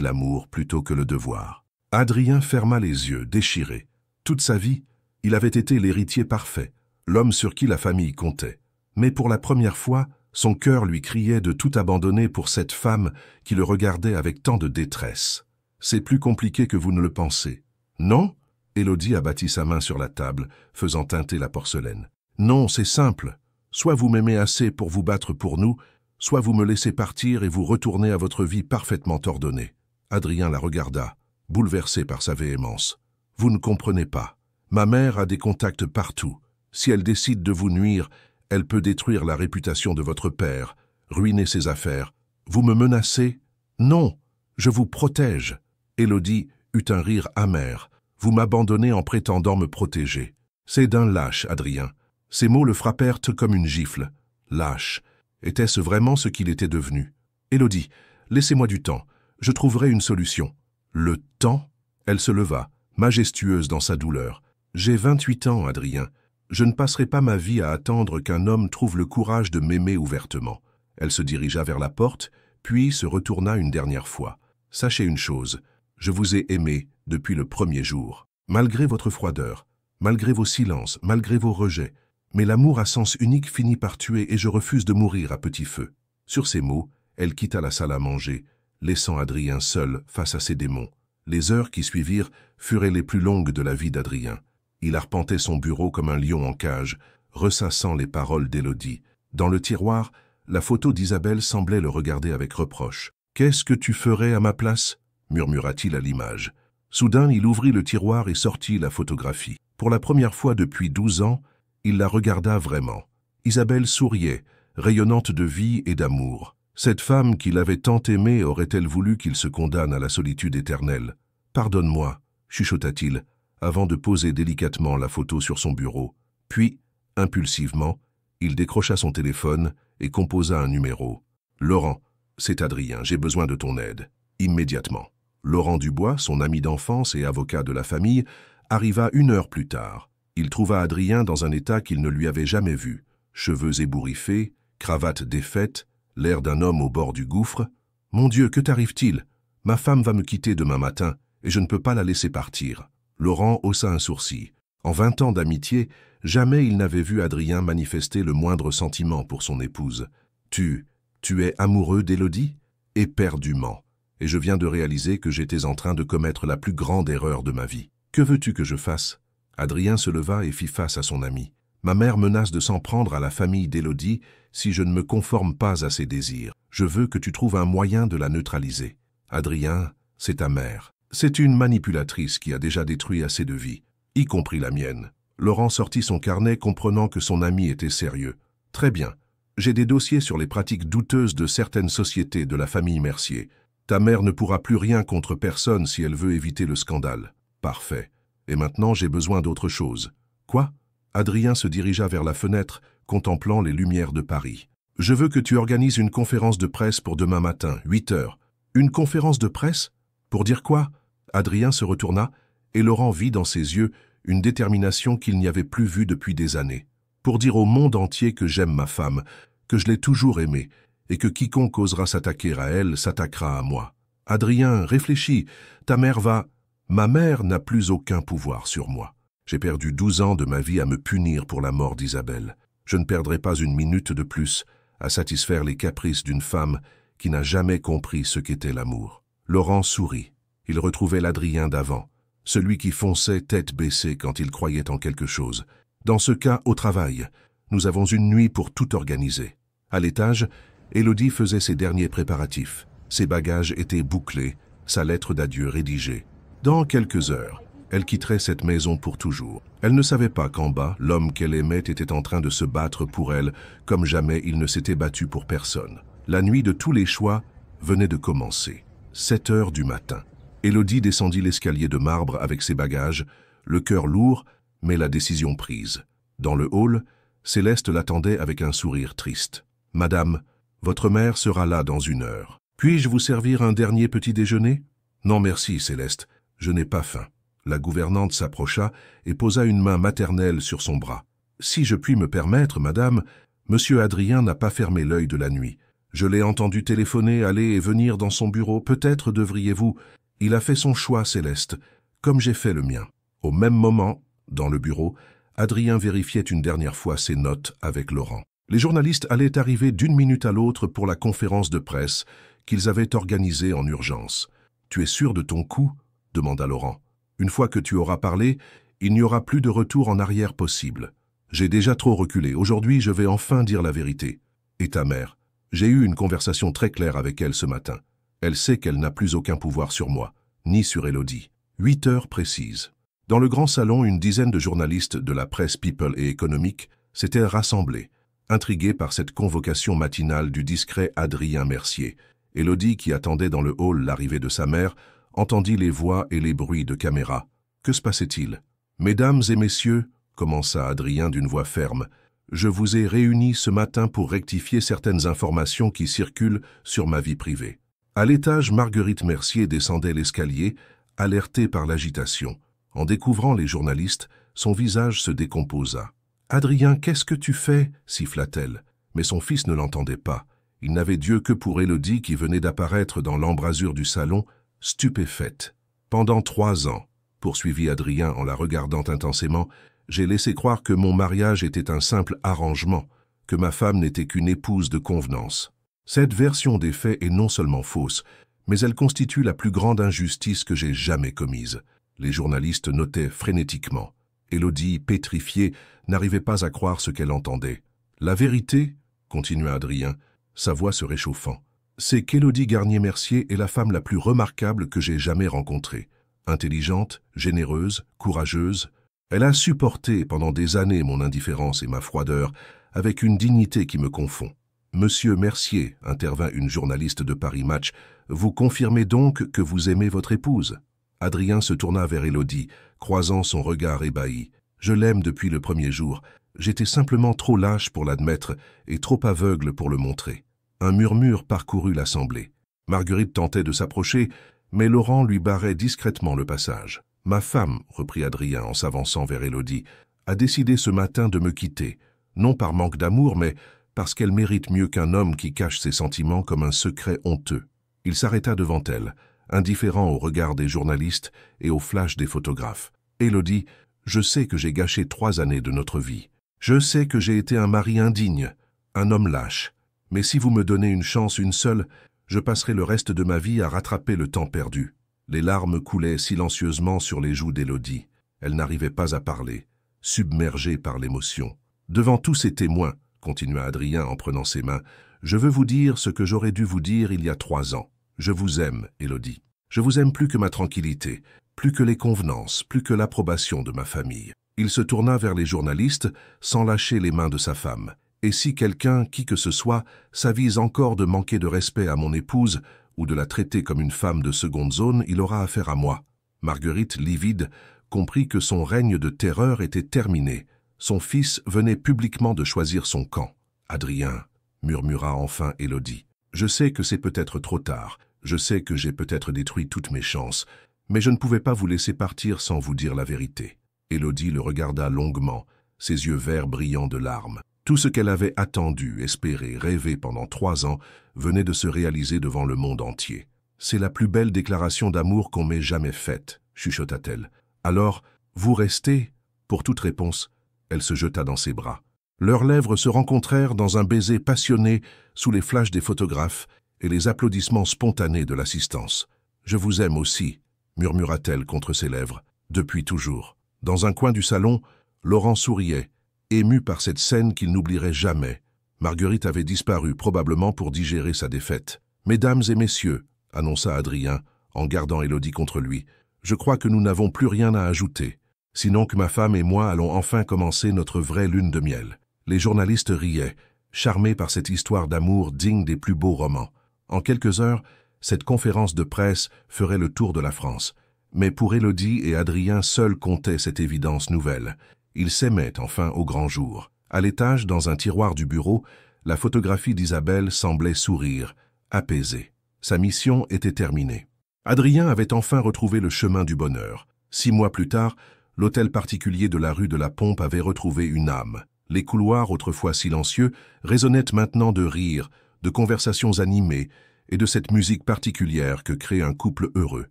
l'amour plutôt que le devoir. » Adrien ferma les yeux, déchiré. Toute sa vie, il avait été l'héritier parfait, l'homme sur qui la famille comptait. Mais pour la première fois, son cœur lui criait de tout abandonner pour cette femme qui le regardait avec tant de détresse. « C'est plus compliqué que vous ne le pensez. »« Non ?» Élodie abattit sa main sur la table, faisant tinter la porcelaine. « Non, c'est simple. Soit vous m'aimez assez pour vous battre pour nous, soit vous me laissez partir et vous retournez à votre vie parfaitement ordonnée. » Adrien la regarda, bouleversé par sa véhémence. « Vous ne comprenez pas. Ma mère a des contacts partout. Si elle décide de vous nuire, elle peut détruire la réputation de votre père, ruiner ses affaires. Vous me menacez? Non, je vous protège. » Élodie eut un rire amer. « Vous m'abandonnez en prétendant me protéger. C'est d'un lâche, Adrien. » Ces mots le frappèrent comme une gifle. Lâche. Était-ce vraiment ce qu'il était devenu? « Élodie, laissez-moi du temps. Je trouverai une solution. » Le temps? Elle se leva, majestueuse dans sa douleur. « J'ai 28 ans, Adrien. Je ne passerai pas ma vie à attendre qu'un homme trouve le courage de m'aimer ouvertement. » Elle se dirigea vers la porte, puis se retourna une dernière fois. « Sachez une chose, je vous ai aimé depuis le premier jour. Malgré votre froideur, malgré vos silences, malgré vos rejets, mais l'amour à sens unique finit par tuer et je refuse de mourir à petit feu. » Sur ces mots, elle quitta la salle à manger, laissant Adrien seul face à ses démons. Les heures qui suivirent furent les plus longues de la vie d'Adrien. Il arpentait son bureau comme un lion en cage, ressassant les paroles d'Élodie. Dans le tiroir, la photo d'Isabelle semblait le regarder avec reproche. « Qu'est-ce que tu ferais à ma place ?» murmura-t-il à l'image. Soudain, il ouvrit le tiroir et sortit la photographie. Pour la première fois depuis 12 ans, il la regarda vraiment. Isabelle souriait, rayonnante de vie et d'amour. Cette femme qu'il avait tant aimée aurait-elle voulu qu'il se condamne à la solitude éternelle? « Pardonne-moi » chuchota-t-il, avant de poser délicatement la photo sur son bureau. Puis, impulsivement, il décrocha son téléphone et composa un numéro. « Laurent, c'est Adrien, j'ai besoin de ton aide. » Immédiatement. Laurent Dubois, son ami d'enfance et avocat de la famille, arriva 1 heure plus tard. Il trouva Adrien dans un état qu'il ne lui avait jamais vu. Cheveux ébouriffés, cravate défaite, l'air d'un homme au bord du gouffre. « Mon Dieu, que t'arrive-t-il? Ma femme va me quitter demain matin, et je ne peux pas la laisser partir. » Laurent haussa un sourcil. En 20 ans d'amitié, jamais il n'avait vu Adrien manifester le moindre sentiment pour son épouse. « Tu es amoureux d'Élodie ?» Éperdument. Et je viens de réaliser que j'étais en train de commettre la plus grande erreur de ma vie. Que veux-tu que je fasse? Adrien se leva et fit face à son ami. Ma mère menace de s'en prendre à la famille d'Élodie si je ne me conforme pas à ses désirs. Je veux que tu trouves un moyen de la neutraliser. Adrien, c'est ta mère. C'est une manipulatrice qui a déjà détruit assez de vies, y compris la mienne. Laurent sortit son carnet comprenant que son ami était sérieux. Très bien. J'ai des dossiers sur les pratiques douteuses de certaines sociétés de la famille Mercier. Ta mère ne pourra plus rien contre personne si elle veut éviter le scandale. Parfait. Et maintenant, j'ai besoin d'autre chose. Quoi? Adrien se dirigea vers la fenêtre, contemplant les lumières de Paris. Je veux que tu organises une conférence de presse pour demain matin, 8 heures. Une conférence de presse? Pour dire quoi? Adrien se retourna, et Laurent vit dans ses yeux une détermination qu'il n'y avait plus vue depuis des années. Pour dire au monde entier que j'aime ma femme, que je l'ai toujours aimée, et que quiconque osera s'attaquer à elle s'attaquera à moi. Adrien, réfléchis, ta mère va... Ma mère n'a plus aucun pouvoir sur moi. J'ai perdu 12 ans de ma vie à me punir pour la mort d'Isabelle. Je ne perdrai pas une minute de plus à satisfaire les caprices d'une femme qui n'a jamais compris ce qu'était l'amour. Laurent sourit. Il retrouvait l'Adrien d'avant, celui qui fonçait tête baissée quand il croyait en quelque chose. Dans ce cas, au travail, nous avons une nuit pour tout organiser. À l'étage, Élodie faisait ses derniers préparatifs. Ses bagages étaient bouclés, sa lettre d'adieu rédigée. Dans quelques heures, elle quitterait cette maison pour toujours. Elle ne savait pas qu'en bas, l'homme qu'elle aimait était en train de se battre pour elle, comme jamais il ne s'était battu pour personne. La nuit de tous les choix venait de commencer. 7 heures du matin. Élodie descendit l'escalier de marbre avec ses bagages, le cœur lourd, mais la décision prise. Dans le hall, Céleste l'attendait avec un sourire triste. « Madame, votre mère sera là dans 1 heure. Puis-je vous servir un dernier petit déjeuner ?»« Non merci, Céleste, je n'ai pas faim. » La gouvernante s'approcha et posa une main maternelle sur son bras. « Si je puis me permettre, madame, monsieur Adrien n'a pas fermé l'œil de la nuit. Je l'ai entendu téléphoner, aller et venir dans son bureau. Peut-être devriez-vous... » Il a fait son choix, Céleste, comme j'ai fait le mien. Au même moment, dans le bureau, Adrien vérifiait une dernière fois ses notes avec Laurent. Les journalistes allaient arriver d'une minute à l'autre pour la conférence de presse qu'ils avaient organisée en urgence. « Tu es sûr de ton coup ?» demanda Laurent. « Une fois que tu auras parlé, il n'y aura plus de retour en arrière possible. J'ai déjà trop reculé. Aujourd'hui, je vais enfin dire la vérité. Et ta mère? J'ai eu une conversation très claire avec elle ce matin. Elle sait qu'elle n'a plus aucun pouvoir sur moi, ni sur Élodie. 8 heures précises. Dans le grand salon, une dizaine de journalistes de la presse People et économique s'étaient rassemblés, intrigués par cette convocation matinale du discret Adrien Mercier. Élodie, qui attendait dans le hall l'arrivée de sa mère, entendit les voix et les bruits de caméra. Que se passait-il? « Mesdames et messieurs, commença Adrien d'une voix ferme, je vous ai réunis ce matin pour rectifier certaines informations qui circulent sur ma vie privée. » À l'étage, Marguerite Mercier descendait l'escalier, alertée par l'agitation. En découvrant les journalistes, son visage se décomposa. « Adrien, qu'est-ce que tu fais ?» siffla-t-elle. Mais son fils ne l'entendait pas. Il n'avait d'yeux que pour Élodie qui venait d'apparaître dans l'embrasure du salon, stupéfaite. « Pendant 3 ans, poursuivit Adrien en la regardant intensément, j'ai laissé croire que mon mariage était un simple arrangement, que ma femme n'était qu'une épouse de convenance. Cette version des faits est non seulement fausse, mais elle constitue la plus grande injustice que j'ai jamais commise. » Les journalistes notaient frénétiquement. Élodie, pétrifiée, n'arrivait pas à croire ce qu'elle entendait. « La vérité, » continua Adrien, sa voix se réchauffant, « c'est qu'Élodie Garnier-Mercier est la femme la plus remarquable que j'ai jamais rencontrée. Intelligente, généreuse, courageuse. Elle a supporté pendant des années mon indifférence et ma froideur, avec une dignité qui me confond. Monsieur Mercier, intervint une journaliste de Paris Match, vous confirmez donc que vous aimez votre épouse? Adrien se tourna vers Élodie, croisant son regard ébahi. Je l'aime depuis le premier jour. J'étais simplement trop lâche pour l'admettre et trop aveugle pour le montrer. Un murmure parcourut l'assemblée. Marguerite tentait de s'approcher, mais Laurent lui barrait discrètement le passage. Ma femme, reprit Adrien en s'avançant vers Élodie, a décidé ce matin de me quitter, non par manque d'amour, mais parce qu'elle mérite mieux qu'un homme qui cache ses sentiments comme un secret honteux. Il s'arrêta devant elle, indifférent au regard des journalistes et au flash des photographes. « Élodie, je sais que j'ai gâché 3 années de notre vie. Je sais que j'ai été un mari indigne, un homme lâche. Mais si vous me donnez une chance, une seule, je passerai le reste de ma vie à rattraper le temps perdu. » Les larmes coulaient silencieusement sur les joues d'Élodie. Elle n'arrivait pas à parler, submergée par l'émotion. « Devant tous ces témoins, » continua Adrien en prenant ses mains, « je veux vous dire ce que j'aurais dû vous dire il y a 3 ans. Je vous aime, Élodie. Je vous aime plus que ma tranquillité, plus que les convenances, plus que l'approbation de ma famille. » Il se tourna vers les journalistes sans lâcher les mains de sa femme. « Et si quelqu'un, qui que ce soit, s'avise encore de manquer de respect à mon épouse ou de la traiter comme une femme de seconde zone, il aura affaire à moi. » Marguerite, livide, comprit que son règne de terreur était terminé. Son fils venait publiquement de choisir son camp. « Adrien, » murmura enfin Élodie, « je sais que c'est peut-être trop tard, je sais que j'ai peut-être détruit toutes mes chances, mais je ne pouvais pas vous laisser partir sans vous dire la vérité. » Élodie le regarda longuement, ses yeux verts brillants de larmes. Tout ce qu'elle avait attendu, espéré, rêvé pendant 3 ans venait de se réaliser devant le monde entier. « C'est la plus belle déclaration d'amour qu'on m'ait jamais faite, » chuchota-t-elle. « Alors, vous restez ?» Pour toute réponse, elle se jeta dans ses bras. Leurs lèvres se rencontrèrent dans un baiser passionné sous les flashs des photographes et les applaudissements spontanés de l'assistance. « Je vous aime aussi », murmura-t-elle contre ses lèvres, « depuis toujours. » Dans un coin du salon, Laurent souriait, ému par cette scène qu'il n'oublierait jamais. Marguerite avait disparu, probablement pour digérer sa défaite. « Mesdames et messieurs, » annonça Adrien, en gardant Élodie contre lui, « je crois que nous n'avons plus rien à ajouter. Sinon que ma femme et moi allons enfin commencer notre vraie lune de miel. » Les journalistes riaient, charmés par cette histoire d'amour digne des plus beaux romans. En quelques heures, cette conférence de presse ferait le tour de la France. Mais pour Élodie et Adrien, seuls comptait cette évidence nouvelle. Ils s'aimaient enfin au grand jour. À l'étage, dans un tiroir du bureau, la photographie d'Isabelle semblait sourire, apaisée. Sa mission était terminée. Adrien avait enfin retrouvé le chemin du bonheur. 6 mois plus tard, l'hôtel particulier de la rue de la Pompe avait retrouvé une âme. Les couloirs, autrefois silencieux, résonnaient maintenant de rires, de conversations animées et de cette musique particulière que crée un couple heureux.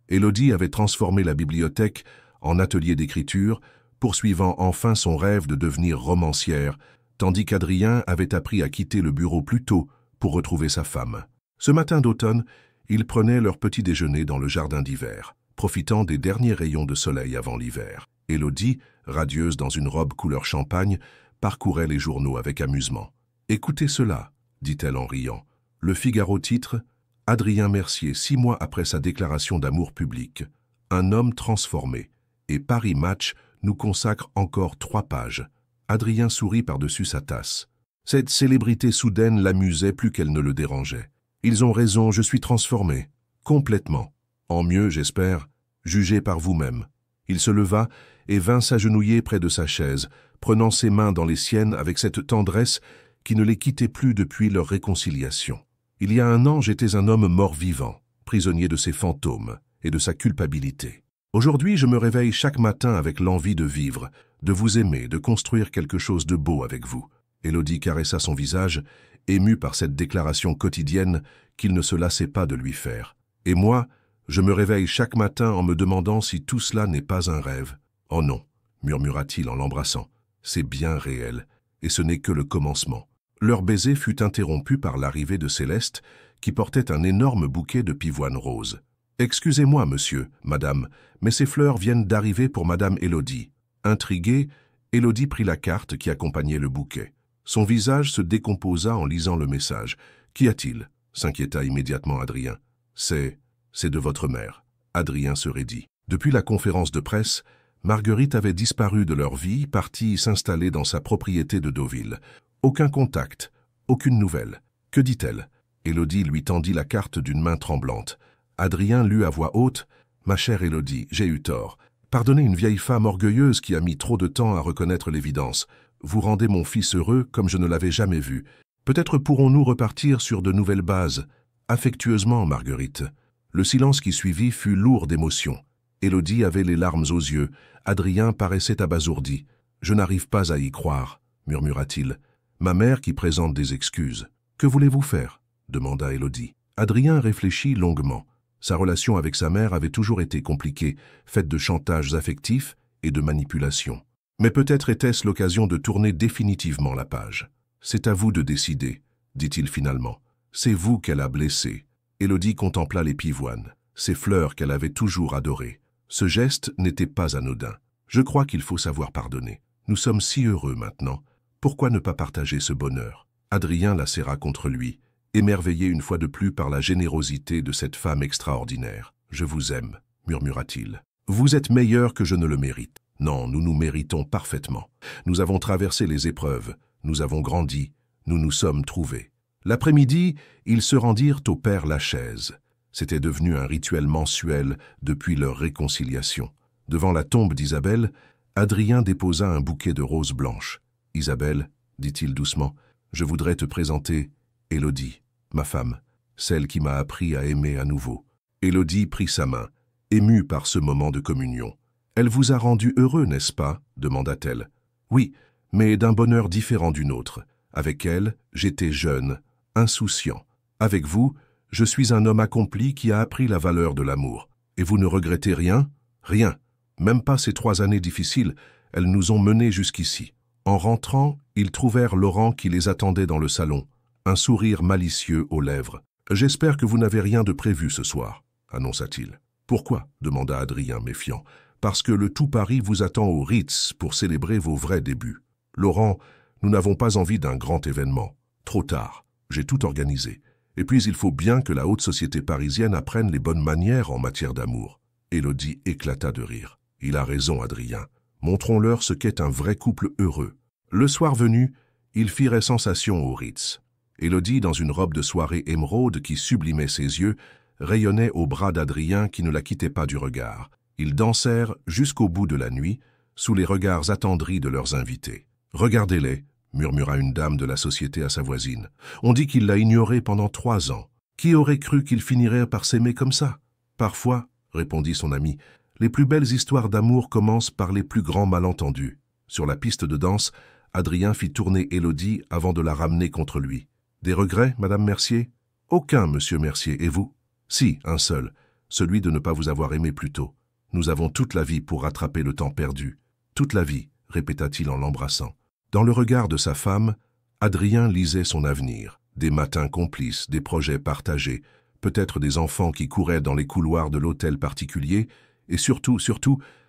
Élodie avait transformé la bibliothèque en atelier d'écriture, poursuivant enfin son rêve de devenir romancière, tandis qu'Adrien avait appris à quitter le bureau plus tôt pour retrouver sa femme. Ce matin d'automne, ils prenaient leur petit déjeuner dans le jardin d'hiver, profitant des derniers rayons de soleil avant l'hiver. Élodie, radieuse dans une robe couleur champagne, parcourait les journaux avec amusement. « Écoutez cela, » dit-elle en riant. Le Figaro titre « Adrien Mercier, 6 mois après sa déclaration d'amour public. Un homme transformé. » Et Paris Match nous consacre encore 3 pages. Adrien sourit par-dessus sa tasse. Cette célébrité soudaine l'amusait plus qu'elle ne le dérangeait. « Ils ont raison, je suis transformé. Complètement. En mieux, j'espère, jugez par vous-même. » Il se leva et vint s'agenouiller près de sa chaise, prenant ses mains dans les siennes avec cette tendresse qui ne les quittait plus depuis leur réconciliation. « Il y a 1 an, j'étais un homme mort-vivant, prisonnier de ses fantômes et de sa culpabilité. Aujourd'hui, je me réveille chaque matin avec l'envie de vivre, de vous aimer, de construire quelque chose de beau avec vous. » Élodie caressa son visage, émue par cette déclaration quotidienne qu'il ne se lassait pas de lui faire. « Et moi, je me réveille chaque matin en me demandant si tout cela n'est pas un rêve. »« Oh non, » murmura-t-il en l'embrassant, « c'est bien réel, et ce n'est que le commencement. » Leur baiser fut interrompu par l'arrivée de Céleste, qui portait un énorme bouquet de pivoine rose. « Excusez-moi, monsieur, madame, mais ces fleurs viennent d'arriver pour madame Élodie. » Intriguée, Élodie prit la carte qui accompagnait le bouquet. Son visage se décomposa en lisant le message. « Qu'y a-t-il » s'inquiéta immédiatement Adrien. « C'est de votre mère. » Adrien se raidit. Depuis la conférence de presse, Marguerite avait disparu de leur vie, partie s'installer dans sa propriété de Deauville. Aucun contact, aucune nouvelle. Que dit-elle? Élodie lui tendit la carte d'une main tremblante. Adrien lut à voix haute « Ma chère Élodie, j'ai eu tort. Pardonnez une vieille femme orgueilleuse qui a mis trop de temps à reconnaître l'évidence. Vous rendez mon fils heureux comme je ne l'avais jamais vu. Peut-être pourrons-nous repartir sur de nouvelles bases. Affectueusement, Marguerite. » Le silence qui suivit fut lourd d'émotion. Élodie avait les larmes aux yeux. Adrien paraissait abasourdi. « Je n'arrive pas à y croire, » murmura-t-il. Ma mère qui présente des excuses. Que voulez-vous faire? Demanda Élodie. Adrien réfléchit longuement. Sa relation avec sa mère avait toujours été compliquée, faite de chantages affectifs et de manipulations. Mais peut-être était-ce l'occasion de tourner définitivement la page. C'est à vous de décider, dit-il finalement. C'est vous qu'elle a blessé. Élodie contempla les pivoines, ces fleurs qu'elle avait toujours adorées. Ce geste n'était pas anodin. Je crois qu'il faut savoir pardonner. Nous sommes si heureux maintenant. Pourquoi ne pas partager ce bonheur? Adrien la serra contre lui, émerveillé une fois de plus par la générosité de cette femme extraordinaire. « Je vous aime », murmura-t-il. « Vous êtes meilleur que je ne le mérite. Non, nous nous méritons parfaitement. Nous avons traversé les épreuves, nous avons grandi, nous nous sommes trouvés. » L'après-midi, ils se rendirent au Père Lachaise. C'était devenu un rituel mensuel depuis leur réconciliation. Devant la tombe d'Isabelle, Adrien déposa un bouquet de roses blanches. « Isabelle, dit-il doucement, je voudrais te présenter Élodie, ma femme, celle qui m'a appris à aimer à nouveau. » Élodie prit sa main, émue par ce moment de communion. « Elle vous a rendu heureux, n'est-ce pas ?» demanda-t-elle. « Oui, mais d'un bonheur différent du nôtre. Avec elle, j'étais jeune, insouciant. Avec vous, je suis un homme accompli qui a appris la valeur de l'amour. Et vous ne regrettez rien? Rien. Même pas ces 3 années difficiles, elles nous ont menés jusqu'ici. » En rentrant, ils trouvèrent Laurent qui les attendait dans le salon, un sourire malicieux aux lèvres. « J'espère que vous n'avez rien de prévu ce soir, » annonça-t-il. « Pourquoi ?» demanda Adrien, méfiant. « Parce que le tout Paris vous attend au Ritz pour célébrer vos vrais débuts. Laurent, nous n'avons pas envie d'un grand événement. Trop tard, j'ai tout organisé. Et puis il faut bien que la haute société parisienne apprenne les bonnes manières en matière d'amour. » Élodie éclata de rire. « Il a raison, Adrien. Montrons-leur ce qu'est un vrai couple heureux. » Le soir venu, ils firent sensation au Ritz. Élodie, dans une robe de soirée émeraude qui sublimait ses yeux, rayonnait au bras d'Adrien qui ne la quittait pas du regard. Ils dansèrent jusqu'au bout de la nuit, sous les regards attendris de leurs invités. « Regardez-les, » murmura une dame de la société à sa voisine. « On dit qu'il l'a ignorée pendant 3 ans. Qui aurait cru qu'ils finiraient par s'aimer comme ça ?»« Parfois, » répondit son ami, « les plus belles histoires d'amour commencent par les plus grands malentendus. » Sur la piste de danse, Adrien fit tourner Élodie avant de la ramener contre lui. « Des regrets, Madame Mercier ?»« Aucun, Monsieur Mercier. Et vous ?»« Si, un seul, celui de ne pas vous avoir aimé plus tôt. Nous avons toute la vie pour rattraper le temps perdu. »« Toute la vie, » répéta-t-il en l'embrassant. Dans le regard de sa femme, Adrien lisait son avenir. Des matins complices, des projets partagés, peut-être des enfants qui couraient dans les couloirs de l'hôtel particulier, et surtout,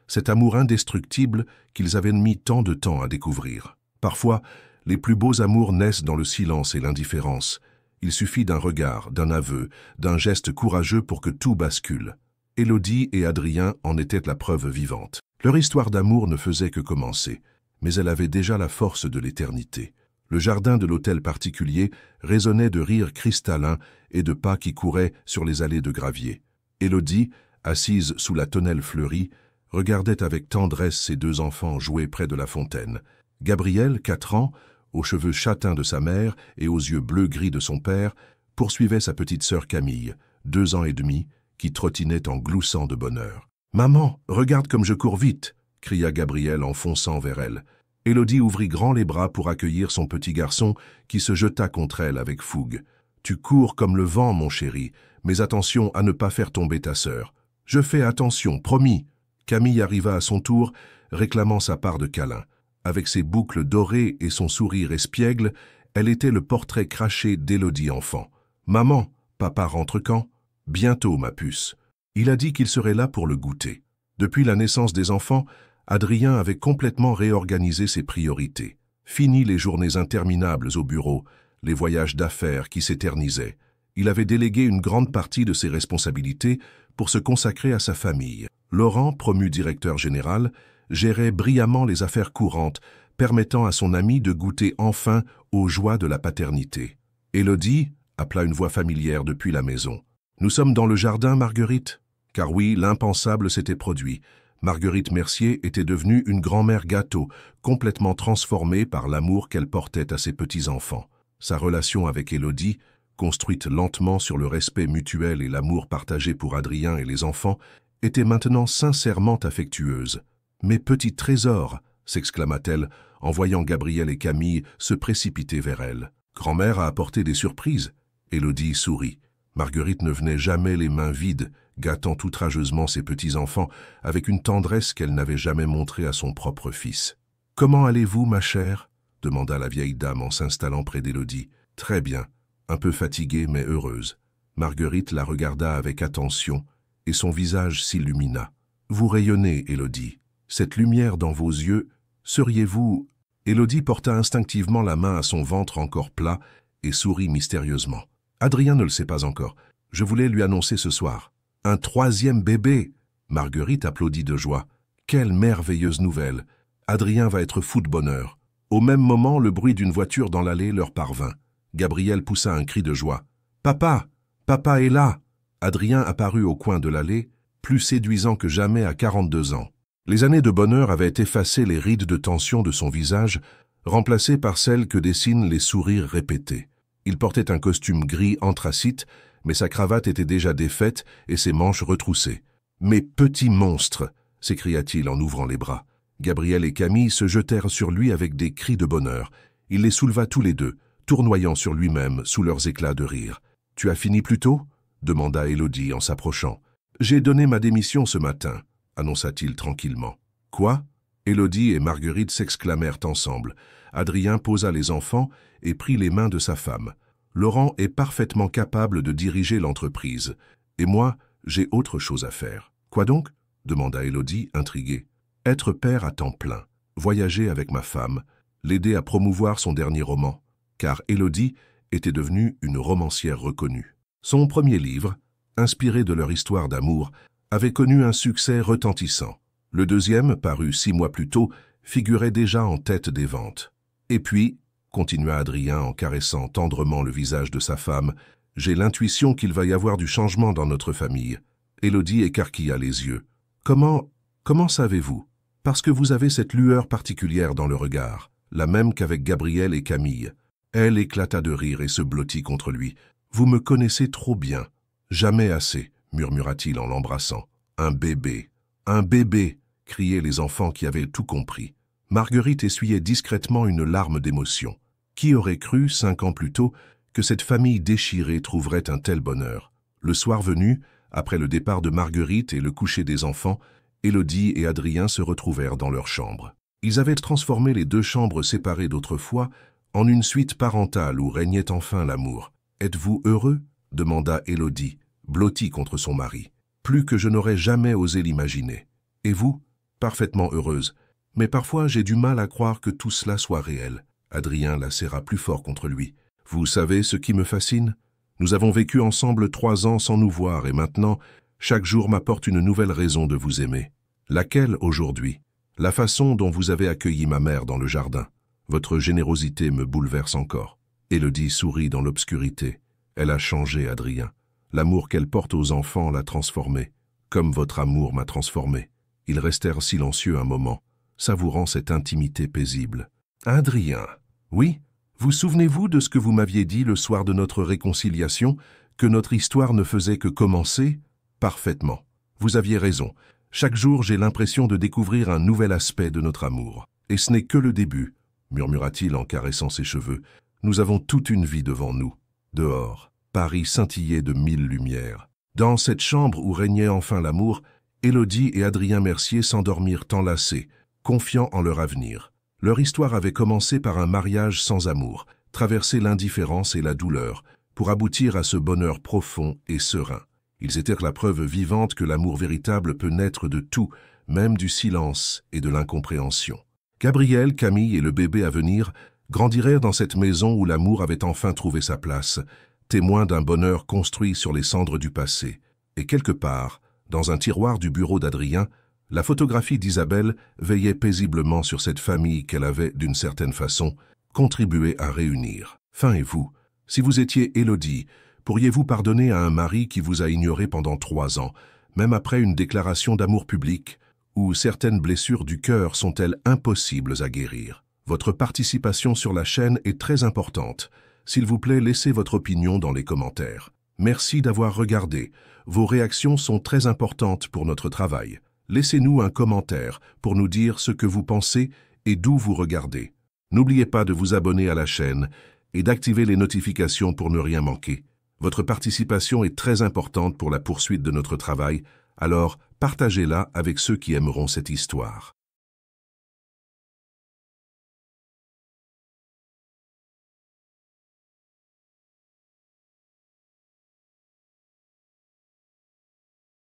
cet amour indestructible qu'ils avaient mis tant de temps à découvrir. Parfois, les plus beaux amours naissent dans le silence et l'indifférence. Il suffit d'un regard, d'un aveu, d'un geste courageux pour que tout bascule. Élodie et Adrien en étaient la preuve vivante. Leur histoire d'amour ne faisait que commencer, mais elle avait déjà la force de l'éternité. Le jardin de l'hôtel particulier résonnait de rires cristallins et de pas qui couraient sur les allées de gravier. Élodie, assise sous la tonnelle fleurie, regardait avec tendresse ses 2 enfants jouer près de la fontaine. Gabriel, 4 ans, aux cheveux châtains de sa mère et aux yeux bleu-gris de son père, poursuivait sa petite sœur Camille, 2 ans et demi, qui trottinait en gloussant de bonheur. « Maman, regarde comme je cours vite !» cria Gabriel en fonçant vers elle. Élodie ouvrit grand les bras pour accueillir son petit garçon qui se jeta contre elle avec fougue. « Tu cours comme le vent, mon chéri, mais attention à ne pas faire tomber ta sœur. »« Je fais attention, promis !» Camille arriva à son tour, réclamant sa part de câlin. Avec ses boucles dorées et son sourire espiègle, elle était le portrait craché d'Élodie enfant. « Maman, papa rentre quand ?»« Bientôt, ma puce. » Il a dit qu'il serait là pour le goûter. Depuis la naissance des enfants, Adrien avait complètement réorganisé ses priorités. Fini les journées interminables au bureau, les voyages d'affaires qui s'éternisaient. Il avait délégué une grande partie de ses responsabilités pour se consacrer à sa famille. Laurent, promu directeur général, gérait brillamment les affaires courantes, permettant à son ami de goûter enfin aux joies de la paternité. « Élodie » appela une voix familière depuis la maison. « Nous sommes dans le jardin, Marguerite ?» Car oui, l'impensable s'était produit. Marguerite Mercier était devenue une grand-mère gâteau, complètement transformée par l'amour qu'elle portait à ses petits-enfants. Sa relation avec Élodie, construite lentement sur le respect mutuel et l'amour partagé pour Adrien et les enfants, était maintenant sincèrement affectueuse. « Mes petits trésors !» s'exclama-t-elle en voyant Gabriel et Camille se précipiter vers elle. Grand-mère a apporté des surprises. Élodie sourit. Marguerite ne venait jamais les mains vides, gâtant outrageusement ses petits-enfants avec une tendresse qu'elle n'avait jamais montrée à son propre fils. « Comment allez-vous, ma chère ?» demanda la vieille dame en s'installant près d'Élodie. « Très bien, un peu fatiguée mais heureuse. » Marguerite la regarda avec attention et son visage s'illumina. « Vous rayonnez, Élodie. Cette lumière dans vos yeux, seriez-vous… » Élodie porta instinctivement la main à son ventre encore plat et sourit mystérieusement. « Adrien ne le sait pas encore. Je voulais lui annoncer ce soir. Un 3e bébé !» Marguerite applaudit de joie. « Quelle merveilleuse nouvelle! Adrien va être fou de bonheur. » Au même moment, le bruit d'une voiture dans l'allée leur parvint. Gabriel poussa un cri de joie. « Papa! Papa est là !» Adrien apparut au coin de l'allée, plus séduisant que jamais à 42 ans. Les années de bonheur avaient effacé les rides de tension de son visage, remplacées par celles que dessinent les sourires répétés. Il portait un costume gris anthracite, mais sa cravate était déjà défaite et ses manches retroussées. « Mes petits monstres !» s'écria-t-il en ouvrant les bras. Gabriel et Camille se jetèrent sur lui avec des cris de bonheur. Il les souleva tous les deux, tournoyant sur lui-même sous leurs éclats de rire. « Tu as fini plus tôt ?» demanda Élodie en s'approchant. « J'ai donné ma démission ce matin », annonça-t-il tranquillement. « Quoi ?» Élodie et Marguerite s'exclamèrent ensemble. Adrien posa les enfants et prit les mains de sa femme. « Laurent est parfaitement capable de diriger l'entreprise. Et moi, j'ai autre chose à faire. »« Quoi donc ?» demanda Élodie, intriguée. « Être père à temps plein, voyager avec ma femme, l'aider à promouvoir son dernier roman. » Car Élodie était devenue une romancière reconnue. Son premier livre, inspiré de leur histoire d'amour, avait connu un succès retentissant. Le deuxième, paru 6 mois plus tôt, figurait déjà en tête des ventes. « Et puis, » continua Adrien en caressant tendrement le visage de sa femme, « j'ai l'intuition qu'il va y avoir du changement dans notre famille. » Élodie écarquilla les yeux. « Comment savez-vous ?»« Parce que vous avez cette lueur particulière dans le regard, la même qu'avec Gabriel et Camille. » Elle éclata de rire et se blottit contre lui. « Vous me connaissez trop bien. »« Jamais assez, » murmura-t-il en l'embrassant. « Un bébé. Un bébé !» criaient les enfants qui avaient tout compris. Marguerite essuyait discrètement une larme d'émotion. Qui aurait cru, 5 ans plus tôt, que cette famille déchirée trouverait un tel bonheur? Le soir venu, après le départ de Marguerite et le coucher des enfants, Élodie et Adrien se retrouvèrent dans leur chambre. Ils avaient transformé les 2 chambres séparées d'autrefois en une suite parentale où régnait enfin l'amour. « Êtes-vous heureux ?» demanda Élodie, blottie contre son mari. « Plus que je n'aurais jamais osé l'imaginer. Et vous ? Parfaitement heureuse. Mais parfois j'ai du mal à croire que tout cela soit réel. » Adrien la serra plus fort contre lui. « Vous savez ce qui me fascine ? Nous avons vécu ensemble 3 ans sans nous voir et maintenant, chaque jour m'apporte une nouvelle raison de vous aimer. Laquelle aujourd'hui ? La façon dont vous avez accueilli ma mère dans le jardin. Votre générosité me bouleverse encore. » Élodie sourit dans l'obscurité. Elle a changé, Adrien. L'amour qu'elle porte aux enfants l'a transformée, comme votre amour m'a transformé. Ils restèrent silencieux un moment, savourant cette intimité paisible. « Adrien, oui, vous souvenez-vous de ce que vous m'aviez dit le soir de notre réconciliation, que notre histoire ne faisait que commencer ? Parfaitement. Vous aviez raison. Chaque jour, j'ai l'impression de découvrir un nouvel aspect de notre amour. Et ce n'est que le début, murmura-t-il en caressant ses cheveux. Nous avons toute une vie devant nous. Dehors, Paris scintillait de 1000 lumières. Dans cette chambre où régnait enfin l'amour, Élodie et Adrien Mercier s'endormirent enlacés, confiants en leur avenir. Leur histoire avait commencé par un mariage sans amour, traversé l'indifférence et la douleur, pour aboutir à ce bonheur profond et serein. Ils étaient la preuve vivante que l'amour véritable peut naître de tout, même du silence et de l'incompréhension. Gabriel, Camille et le bébé à venir grandirent dans cette maison où l'amour avait enfin trouvé sa place, témoin d'un bonheur construit sur les cendres du passé. Et quelque part, dans un tiroir du bureau d'Adrien, la photographie d'Isabelle veillait paisiblement sur cette famille qu'elle avait, d'une certaine façon, contribué à réunir. Et vous, si vous étiez Élodie, pourriez-vous pardonner à un mari qui vous a ignoré pendant 3 ans, même après une déclaration d'amour public, où certaines blessures du cœur sont-elles impossibles à guérir? Votre participation sur la chaîne est très importante. S'il vous plaît, laissez votre opinion dans les commentaires. Merci d'avoir regardé. Vos réactions sont très importantes pour notre travail. Laissez-nous un commentaire pour nous dire ce que vous pensez et d'où vous regardez. N'oubliez pas de vous abonner à la chaîne et d'activer les notifications pour ne rien manquer. Votre participation est très importante pour la poursuite de notre travail, alors partagez-la avec ceux qui aimeront cette histoire.